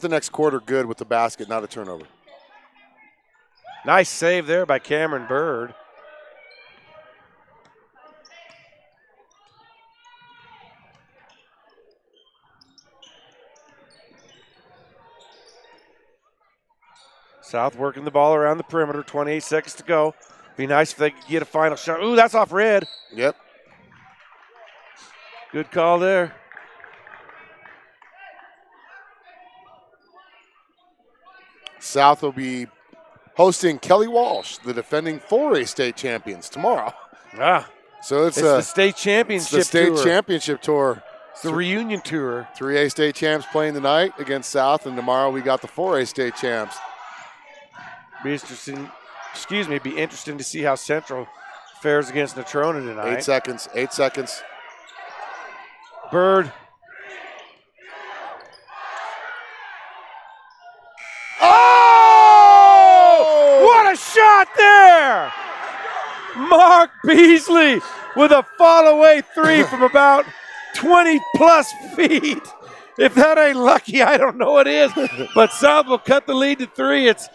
next quarter good with the basket, not a turnover. Nice save there by Cameron Bird. South working the ball around the perimeter, 28 seconds to go. Be nice if they could get a final shot. Ooh, that's off red. Yep. Good call there. South will be hosting Kelly Walsh, the defending 4A state champions, tomorrow. Ah, so it's the state championship championship tour. It's the reunion tour. 3A state champs playing tonight against South, and tomorrow we got the 4A state champs. Be interesting to see how Central fares against Natrona tonight. 8 seconds, 8 seconds. Bird. Oh! What a shot there! Mark Beasley with a fall-away three from about 20-plus feet. If that ain't lucky, I don't know what is. But South will cut the lead to 3. It's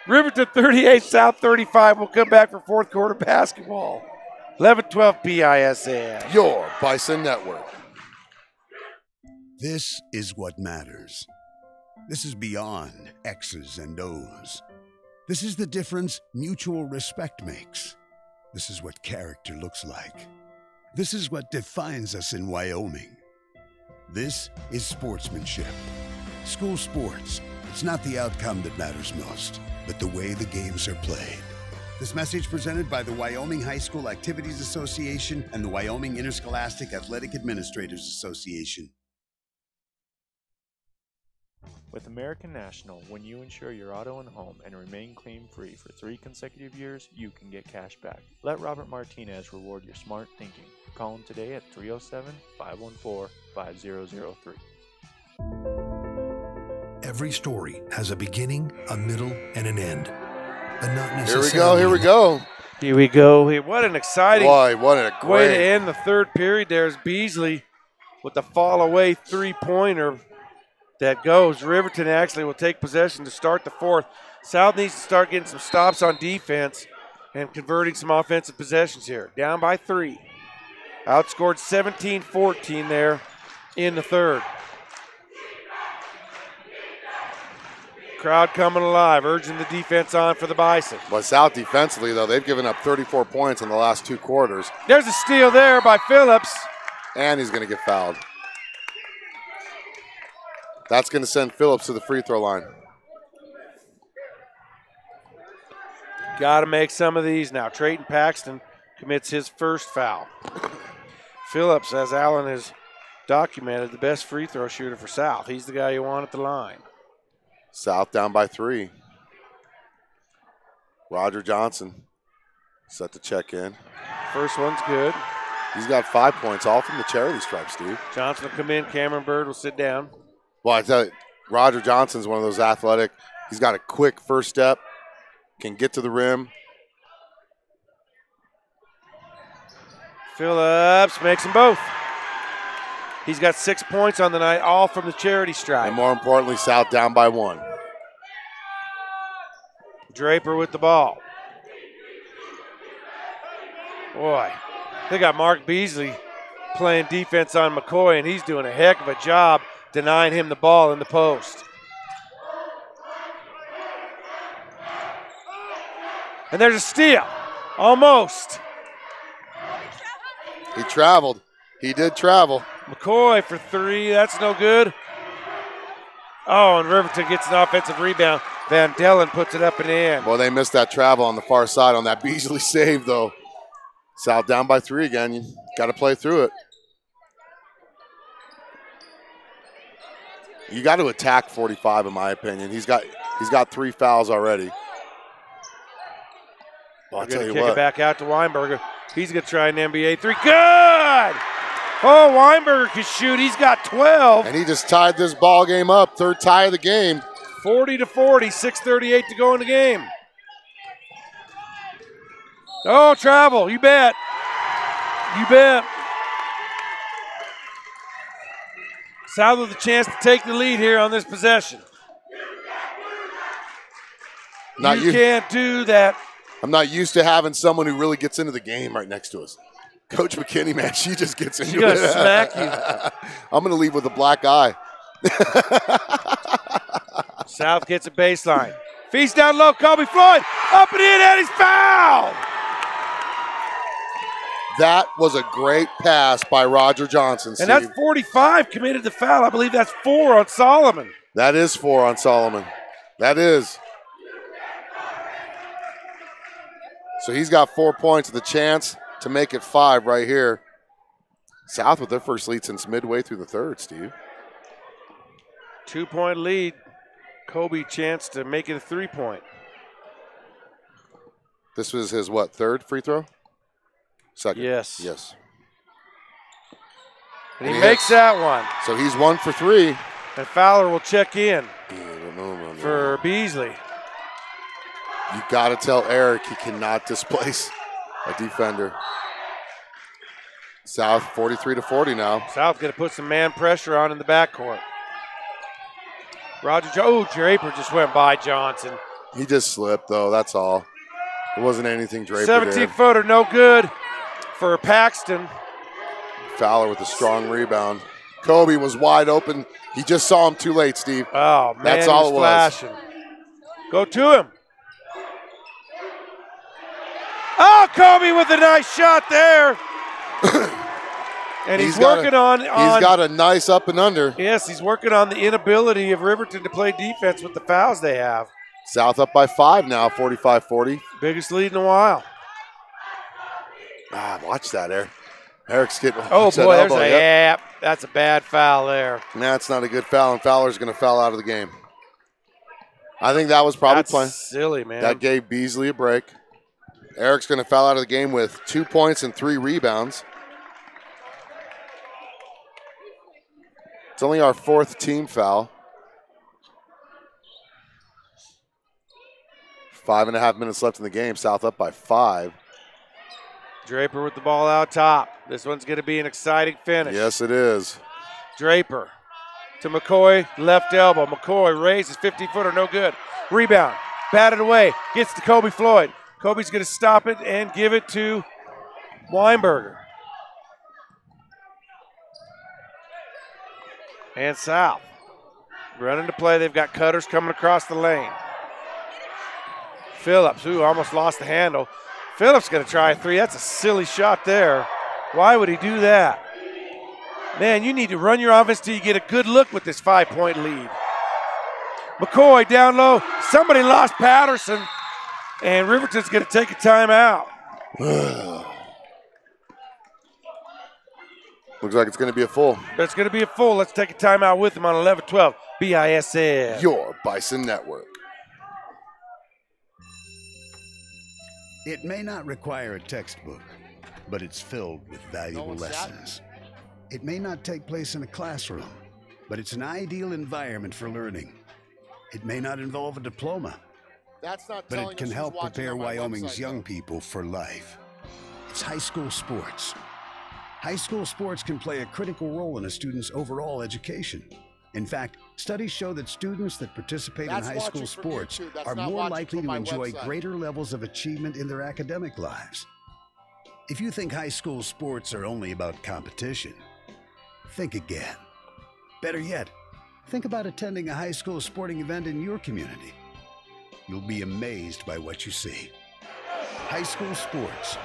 Riverton 38, South 35. We'll come back for fourth quarter basketball. 11-12 BISN. Your Bison Network. This is what matters. This is beyond X's and O's. This is the difference mutual respect makes. This is what character looks like. This is what defines us in Wyoming. This is sportsmanship. School sports, it's not the outcome that matters most, but the way the games are played. This message presented by the Wyoming High School Activities Association and the Wyoming Interscholastic Athletic Administrators Association. With American National, when you insure your auto and home and remain claim-free for 3 consecutive years, you can get cash back. Let Robert Martinez reward your smart thinking. Call him today at 307-514-5003. Every story has a beginning, a middle, and an end. But not Here necessarily. we go. Here we go. What an exciting Boy, what a great way to end the third period. There's Beasley with the fall-away three-pointer that goes. Riverton actually will take possession to start the fourth. South needs to start getting some stops on defense and converting some offensive possessions here. Down by 3. Outscored 17-14 there in the third. Crowd coming alive, urging the defense on for the Bison. But South defensively, though, they've given up 34 points in the last 2 quarters. There's a steal there by Phillips. And he's going to get fouled. That's going to send Phillips to the free throw line. Got to make some of these now. Trayton Paxton commits his first foul. Phillips, as Allen has documented, the best free throw shooter for South. He's the guy you want at the line. South down by 3. Roger Johnson set to check in. First one's good. He's got 5 points, all from the charity stripe, Steve. Johnson will come in. Cameron Bird will sit down. Well, I tell you, Roger Johnson's one of those athletic. He's got a quick first step, can get to the rim. Phillips makes them both. He's got 6 points on the night, all from the charity stripe. And more importantly, South down by 1. Draper with the ball. Boy, they got Mark Beasley playing defense on McCoy, and he's doing a heck of a job denying him the ball in the post. And there's a steal. Almost. He traveled. He did travel. McCoy for 3. That's no good. Oh, and Riverton gets an offensive rebound. Van Dellen puts it up and in. Well, they missed that travel on the far side on that Beasley save, though. South down by 3 again. You got to play through it. You got to attack 45, in my opinion. He's got 3 fouls already. Well, I'll tell you kick what. It back out to Weinberger. He's going to try an NBA 3. Good! Oh, Weinberger can shoot. He's got 12. And he just tied this ball game up. Third tie of the game. 40-40, 6:38 to go in the game. Oh, travel, you bet. You bet. South with a chance to take the lead here on this possession. You can't do that. I'm not used to having someone who really gets into the game right next to us. Coach McKinney, man, she just gets into it. She's going to smack you. I'm going to leave with a black eye. South gets a baseline. Feast down low, Kobe Floyd. Up and in, and he's fouled. That was a great pass by Roger Johnson, Steve. And that's 45 committed the foul. I believe that's 4 on Solomon. That is 4 on Solomon. That is. So he's got 4 points, the chance to make it 5 right here. South with their first lead since midway through the third, Steve. 2-point lead. Kobe chance to make it a 3-point. This was his, what, third free throw? Second. Yes. Yes. And he makes that one. So he's 1 for 3. And Fowler will check in for for Beasley. You got to tell Eric he cannot displace a defender. South 43-40 now. South going to put some man pressure on in the backcourt. Draper just went by Johnson. He just slipped, though. That's all. It wasn't anything Draper 17-footer, no good for Paxton. Fowler with a strong rebound. Kobe was wide open. He just saw him too late, Steve. Oh, man, that's all it was. Flashing. Go to him. Oh, Kobe with a nice shot there. And he's working on. He's got a nice up and under. Yes, he's working on the inability of Riverton to play defense with the fouls they have. South up by 5 now, 45-40. Biggest lead in a while. Watch that, Eric. Eric's getting. Oh, boy, there's a that's a bad foul there. That's not a good foul, and Fowler's going to foul out of the game. I think that was probably playing. Silly, man. That gave Beasley a break. Eric's going to foul out of the game with 2 points and 3 rebounds. It's only our 4th team foul. 5.5 minutes left in the game. South up by 5. Draper with the ball out top. This one's going to be an exciting finish. Yes, it is. Draper to McCoy, left elbow. McCoy raises, 50-footer, no good. Rebound, batted away, gets to Kobe Floyd. Kobe's going to stop it and give it to Weinberger. And South running to play. They've got cutters coming across the lane. Phillips, who almost lost the handle. Phillips going to try a 3. That's a silly shot there. Why would he do that? Man, you need to run your offense till you get a good look with this 5-point lead. McCoy down low. Somebody lost Patterson, and Riverton's going to take a timeout. Looks like it's going to be a full. It's going to be a full. Let's take a timeout with him on 11-12 BISN. Your Bison Network. It may not require a textbook, but it's filled with valuable lessons. It may not take place in a classroom, but it's an ideal environment for learning. It may not involve a diploma, but it can help prepare Wyoming's young people for life. It's high school sports. High school sports can play a critical role in a student's overall education. In fact, studies show that students that participate in high school sports are more likely to enjoy greater levels of achievement in their academic lives. If you think high school sports are only about competition, think again. Better yet, think about attending a high school sporting event in your community. You'll be amazed by what you see. High school sports,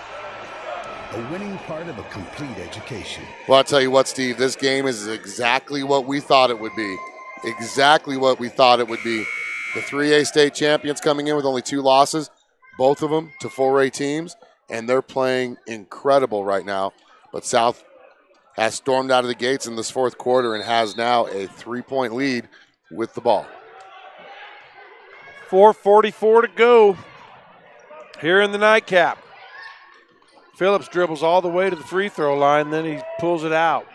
a winning part of a complete education. Well, I'll tell you what, Steve, this game is exactly what we thought it would be. Exactly what we thought it would be. The 3A state champions coming in with only 2 losses, both of them to 4A teams, and they're playing incredible right now. But South has stormed out of the gates in this 4th quarter and has now a 3-point lead with the ball. 4:44 to go here in the nightcap. Phillips dribbles all the way to the free throw line, then he pulls it out.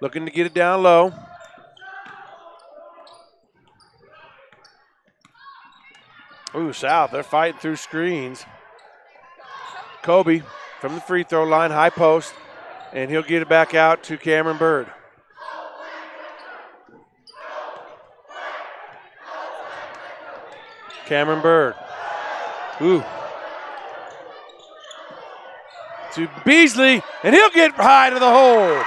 Looking to get it down low. Ooh, South, they're fighting through screens. Kobe from the free throw line, high post, and he'll get it back out to Cameron Bird. Cameron Bird. Ooh. To Beasley, and he'll get high to the hole.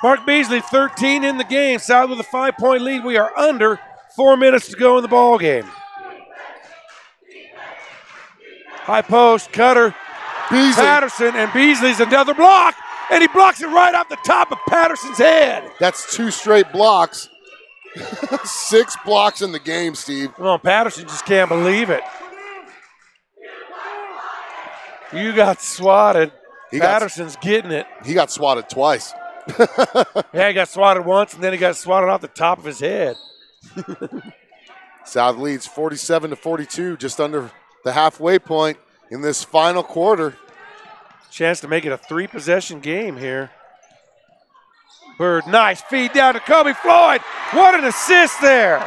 Mark Beasley, 13 in the game. South with a 5-point lead. We are under 4 minutes to go in the ball game. High post, Cutter, Beasley. Patterson, and Beasley's another block, and he blocks it right off the top of Patterson's head. That's 2 straight blocks. 6 blocks in the game, Steve. Well, Patterson just can't believe it. You got swatted. Patterson's getting it. He got swatted twice. Yeah, he got swatted once, and then he got swatted off the top of his head. South leads 47-42, just under the halfway point in this final quarter. Chance to make it a 3-possession game here. Bird, nice feed down to Kobe Floyd. What an assist there.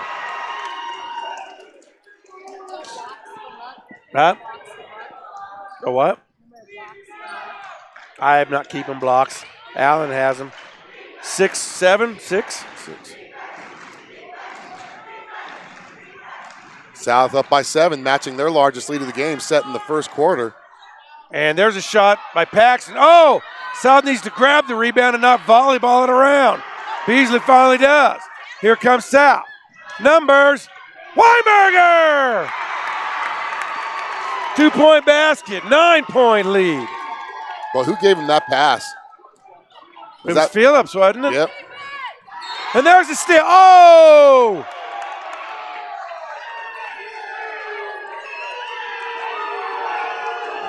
Huh? A what? I am not keeping blocks. Allen has them. 6, 7, 6? 6. South up by 7, matching their largest lead of the game, set in the first quarter. And there's a shot by Paxton. Oh, South needs to grab the rebound and not volleyball it around. Beasley finally does. Here comes South. Numbers, Weinberger! 2-point basket, 9-point lead. Well, who gave him that pass? It was Phillips, wasn't it? Yep. And there's the steal. Oh!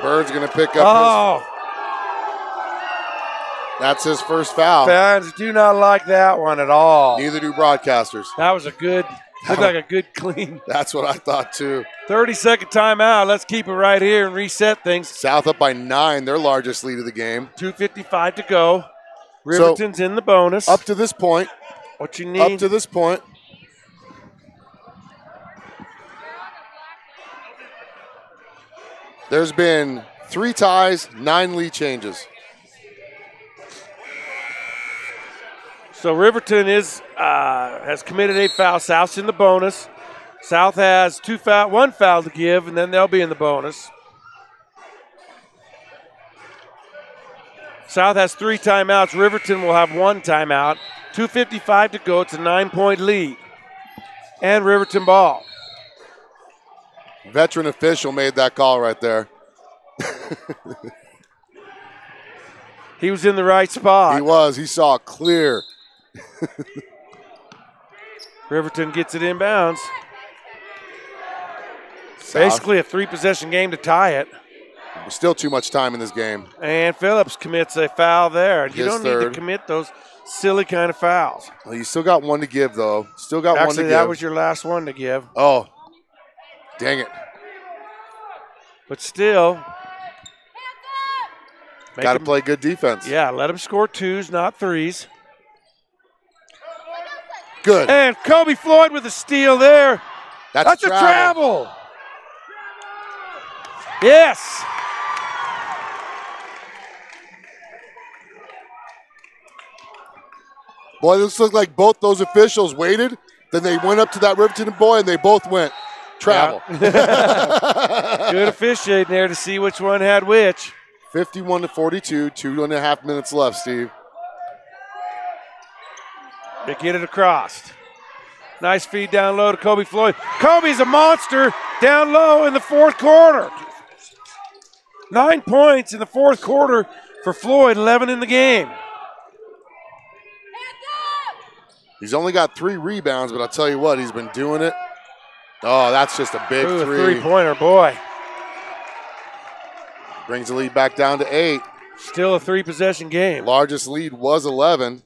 Bird's going to pick up That's his first foul. Fans do not like that one at all. Neither do broadcasters. That was looked like a good clean. That's what I thought too. 30-second timeout. Let's keep it right here and reset things. South up by 9, their largest lead of the game. 2:55 to go. Riverton's in the bonus. Up to this point. What you need? Up to this point. There's been 3 ties, 9 lead changes. So Riverton has committed 8 fouls. South's in the bonus. South has 1 foul to give, and then they'll be in the bonus. South has 3 timeouts. Riverton will have 1 timeout. 2:55 to go. It's a 9-point lead. And Riverton ball. Veteran official made that call right there. He was in the right spot. He was. He saw it clear. Riverton gets it inbounds. South. Basically a 3-possession game to tie it. There's still too much time in this game. And Phillips commits a foul there. You don't need to third. commit those silly kind of fouls. Well, you still got 1 to give, though. Still got 1 to give. Actually, that was your last one to give. Oh, dang it. But still. Got to play good defense. Yeah, let him score 2s, not 3s. Good. And Kobe Floyd with a steal there. That's a travel. Yes. Boy, this looked like both those officials waited. Then they went up to that Riverton boy, and they both went travel. Yeah. Good officiating there to see which one had which. 51-42, 2.5 minutes left, Steve. They get it across. Nice feed down low to Kobe Floyd. Kobe's a monster down low in the 4th quarter. 9 points in the 4th quarter for Floyd, 11 in the game. He's only got 3 rebounds, but I'll tell you what, he's been doing it. Oh, that's just a big 3. A 3-pointer, boy. Brings the lead back down to 8. Still a 3-possession game. Largest lead was 11.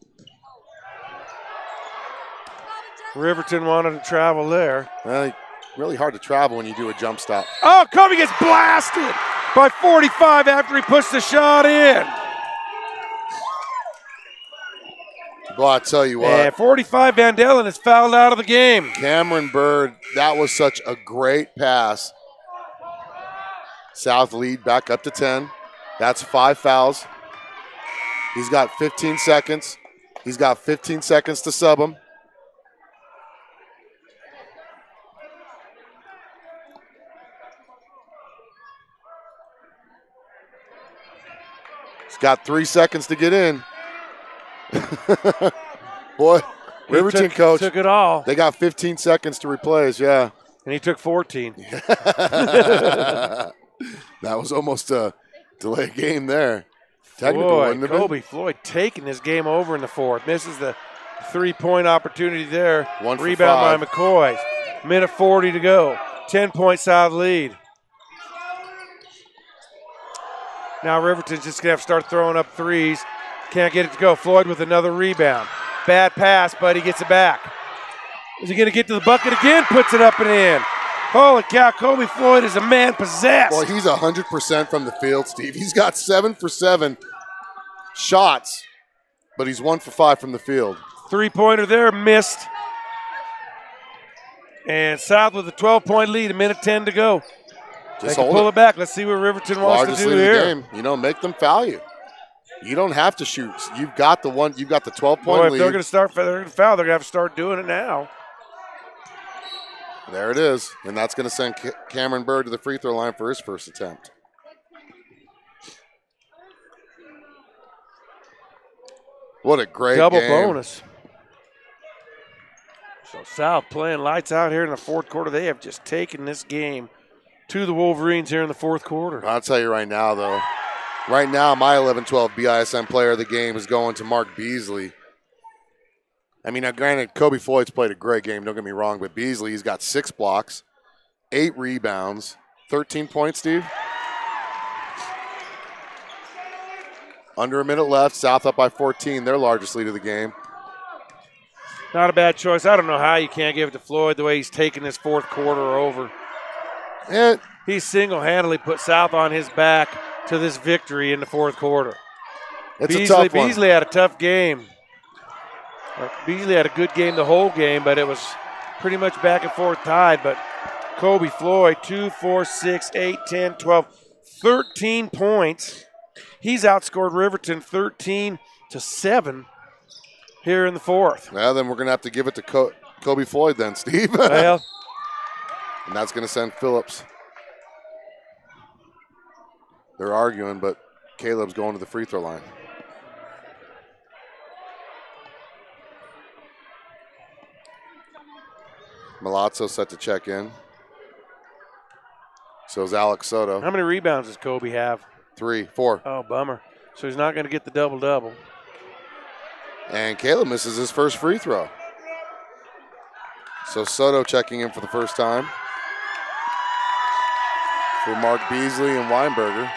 Riverton wanted to travel there. Well, really hard to travel when you do a jump stop. Oh, Kobe gets blasted by 45 after he puts the shot in. Well, I tell you what. And 45, Van Dellen is fouled out of the game. Cameron Bird, that was such a great pass. South lead back up to 10. That's 5 fouls. He's got 15 seconds. He's got 15 seconds to sub him. He's got 3 seconds to get in. Boy, Riverton coach took it all. They got 15 seconds to replace, yeah. And he took 14. That was almost a delay game there. Technically, wouldn't it have Kobe Floyd taking this game over in the fourth. Misses the 3-point opportunity there. Rebound by McCoy. Minute 40 to go. 10-point South lead. Now Riverton's just going to have to start throwing up threes. Can't get it to go. Floyd with another rebound. Bad pass, but he gets it back. Is he going to get to the bucket again? Puts it up and in. Holy cow, Kobe Floyd is a man possessed. Boy, he's 100% from the field, Steve. He's got 7 for 7 shots, but he's 1 for 5 from the field. 3-pointer there, missed. And South with a 12-point lead, a minute 10 to go. Just they can pull it back. Let's see what Riverton wants to do here. Game. You know, make them foul you. You don't have to shoot. You've got the 12-point lead. If they're going to foul, they're going to have to start doing it now. There it is, and that's going to send Cameron Bird to the free throw line for his first attempt. What a great double game. Bonus. So South playing lights out here in the fourth quarter. They have just taken this game to the Wolverines here in the fourth quarter. I'll tell you right now, though. Right now, my 11-12 BISN player of the game is going to Mark Beasley. I mean, now granted, Kobe Floyd's played a great game, don't get me wrong, but Beasley, he's got 6 blocks, 8 rebounds, 13 points, Steve. Under a minute left, South up by 14, their largest lead of the game. Not a bad choice. I don't know how you can't give it to Floyd the way he's taking this fourth quarter over. He single-handedly put South on his back to this victory in the fourth quarter. It's a tough one. Beasley had a tough game. Beasley had a good game the whole game, but it was pretty much back and forth tied. But Kobe Floyd, 2, 4, 6, 8, 10, 12, 13 points. He's outscored Riverton 13-7 here in the fourth. Well, then we're going to have to give it to Kobe Floyd then, Steve. Well, and that's going to send Phillips. They're arguing, but Caleb's going to the free throw line. Milazzo set to check in. So is Alex Soto. How many rebounds does Kobe have? 3, 4. Oh, bummer. So he's not going to get the double-double. And Caleb misses his first free throw. So Soto checking in for the first time for Mark Beasley and Weinberger.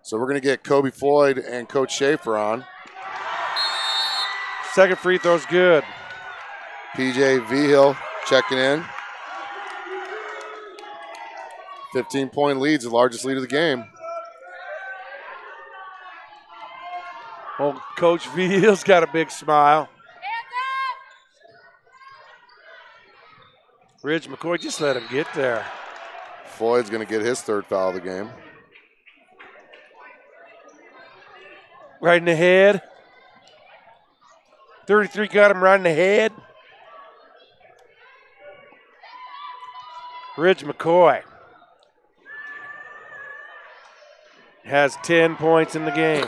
So we're going to get Kobe Floyd and Coach Schaefer on. Second free throw's good. PJ Vigil checking in. 15-point lead's the largest lead of the game. Old Coach Vigil's got a big smile. Ridge McCoy, just let him get there. Floyd's going to get his third foul of the game. Right in the head. 33 got him right in the head. Ridge McCoy has 10 points in the game.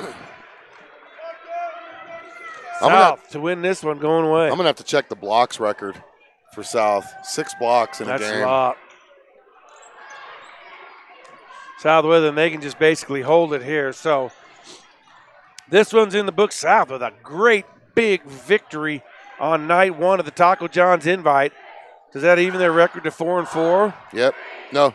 South to win this one going away. I'm going to have to check the blocks record for South. 6 blocks in a game. That's a lot. South with them, they can just basically hold it here. So this one's in the book. South with a great big victory on night 1 of the Taco John's invite. Does that even their record to 4-4? Yep. No.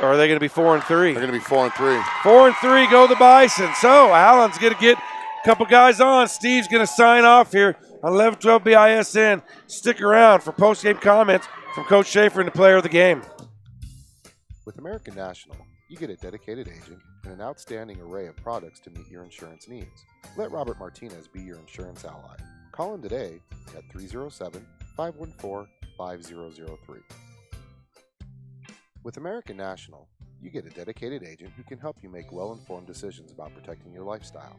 Or are they going to be 4-3? They're going to be 4-3. 4-3 go the Bison. So Allen's going to get a couple guys on. Steve's going to sign off here on 11-12 BISN. Stick around for post-game comments from Coach Schaefer and the player of the game. With American National, you get a dedicated agent and an outstanding array of products to meet your insurance needs. Let Robert Martinez be your insurance ally. Call him today at 307-514-5003. With American National, you get a dedicated agent who can help you make well-informed decisions about protecting your lifestyle.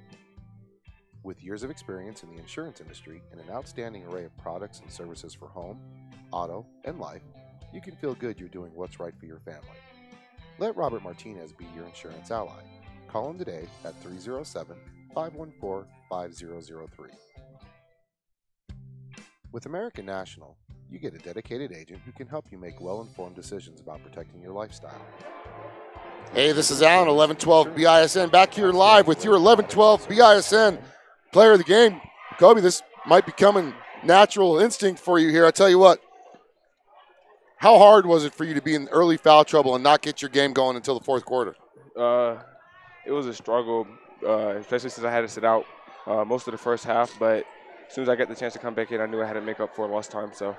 With years of experience in the insurance industry and an outstanding array of products and services for home, auto, and life, you can feel good you're doing what's right for your family. Let Robert Martinez be your insurance ally. Call him today at 307-514-5003. With American National, you get a dedicated agent who can help you make well-informed decisions about protecting your lifestyle. Hey, this is Alan, 1112 BISN, back here live with your 1112 BISN player of the game. Kobe, this might be coming natural instinct for you here. I tell you what, how hard was it for you to be in early foul trouble and not get your game going until the fourth quarter? It was a struggle, especially since I had to sit out most of the first half, but as soon as I got the chance to come back in, I knew I had to make up for lost time. So,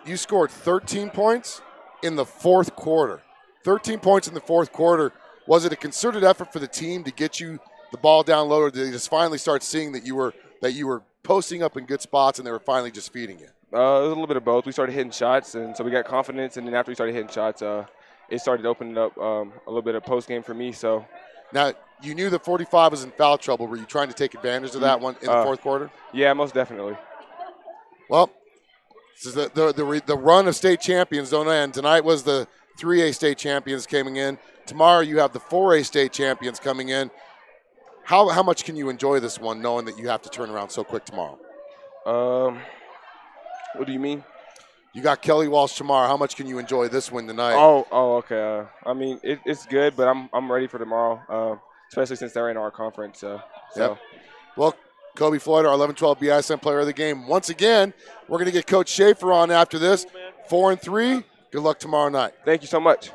you scored 13 points in the fourth quarter. 13 points in the fourth quarter. Was it a concerted effort for the team to get you the ball down low, or did they just finally start seeing that you were posting up in good spots and they were finally just feeding you? It was a little bit of both. We started hitting shots, and so we got confidence. And then after we started hitting shots, it started opening up a little bit of post game for me. So now you knew that 45 was in foul trouble. Were you trying to take advantage of that one in the fourth quarter? Yeah, most definitely. Well, this is the run of state champions don't end. Tonight was the 3A state champions coming in. Tomorrow you have the 4A state champions coming in. How much can you enjoy this one, knowing that you have to turn around so quick tomorrow? What do you mean? You got Kelly Walsh tomorrow. How much can you enjoy this win tonight? Oh, okay. I mean, it's good, but I'm ready for tomorrow, especially since they're in our conference. Yep. Well, Kobe Floyd, our 11-12 BISN player of the game. Once again, we're going to get Coach Schaefer on after this. 4-3. Good luck tomorrow night. Thank you so much.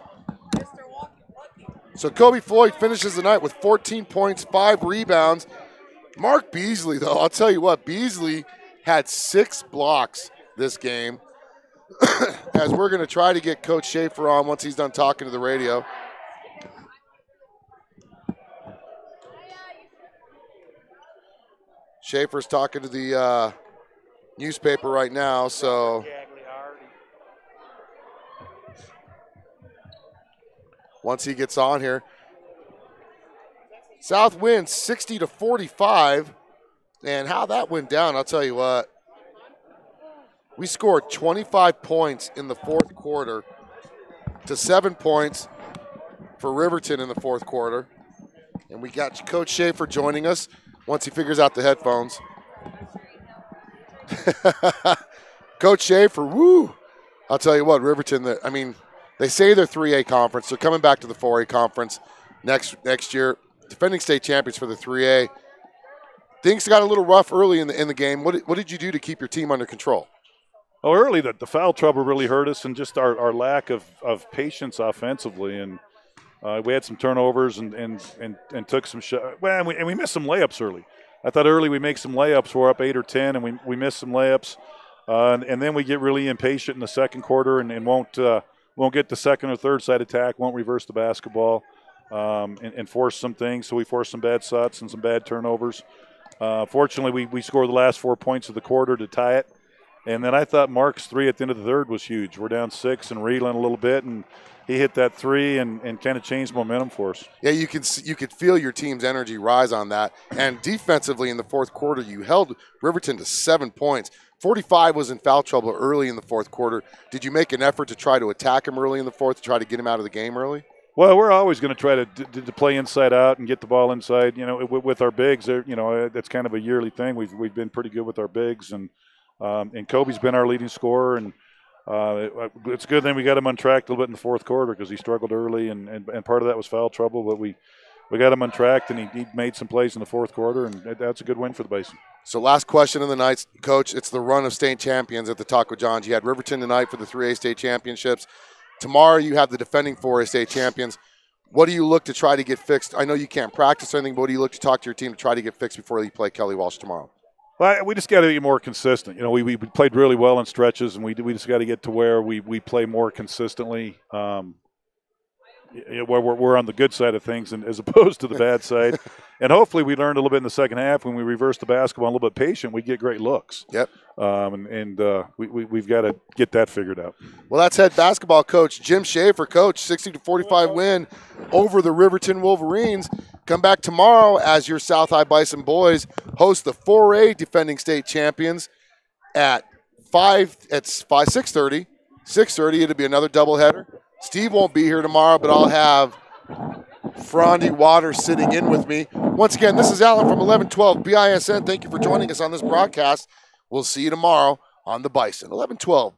So Kobe Floyd finishes the night with 14 points, 5 rebounds. Mark Beasley, though, I'll tell you what, Beasley had 6 blocks this game. As we're going to try to get Coach Schaefer on once he's done talking to the radio. Schaefer's talking to the newspaper right now, so once he gets on here. South wins 60-45, and how that went down, I'll tell you what. We scored 25 points in the fourth quarter to 7 points for Riverton in the fourth quarter. And we got Coach Schaefer joining us once he figures out the headphones. Coach Schaefer, woo! I'll tell you what, Riverton, they say they're 3A conference. They're coming back to the 4A conference next year. Defending state champions for the 3A. Things got a little rough early in the game. What did you do to keep your team under control? Well, early the foul trouble really hurt us, and just our lack of patience offensively. And we had some turnovers and took some shots. Well, and we missed some layups early. I thought early we make some layups. We're up 8 or 10, and we missed some layups. And then we get really impatient in the second quarter and won't get the second or third side attack, won't reverse the basketball, and force some things. So we forced some bad shots and some bad turnovers. Fortunately, we scored the last 4 points of the quarter to tie it. And then I thought Mark's 3 at the end of the third was huge. We're down 6 and reeling a little bit, and he hit that 3 and kind of changed momentum for us. Yeah, you could feel your team's energy rise on that. And defensively in the fourth quarter, you held Riverton to 7 points. 45 was in foul trouble early in the fourth quarter. Did you make an effort to try to attack him early in the fourth to try to get him out of the game early? Well, we're always going to try to play inside out and get the ball inside. You know, with our bigs, that's kind of a yearly thing. We've been pretty good with our bigs, and Kobe's been our leading scorer, and it's good. Then we got him on track a little bit in the fourth quarter because he struggled early, and part of that was foul trouble. But we got him on track, and he made some plays in the fourth quarter, and that's a good win for the Bison. So last question of the night, Coach. It's the run of state champions at the Taco John's. You had Riverton tonight for the 3A state championships. Tomorrow you have the defending 4A state champions. What do you look to try to get fixed? I know you can't practice or anything, but what do you look to talk to your team to try to get fixed before you play Kelly Walsh tomorrow? Well, we just got to be more consistent. You know, we played really well in stretches, and we just got to get to where we play more consistently. where we're on the good side of things and as opposed to the bad side. And hopefully we learned a little bit in the second half when we reversed the basketball a little bit patient, we get great looks. Yep. We've got to get that figured out. Well, that's head basketball coach Jim Schaefer, coach, 60-45 win over the Riverton Wolverines. Come back tomorrow as your South High Bison boys host the 4A defending state champions at 6:30. 6:30, it'll be another doubleheader. Steve won't be here tomorrow, but I'll have Frondy Waters sitting in with me. Once again, this is Alan from 1112 BISN. Thank you for joining us on this broadcast. We'll see you tomorrow on the Bison. 1112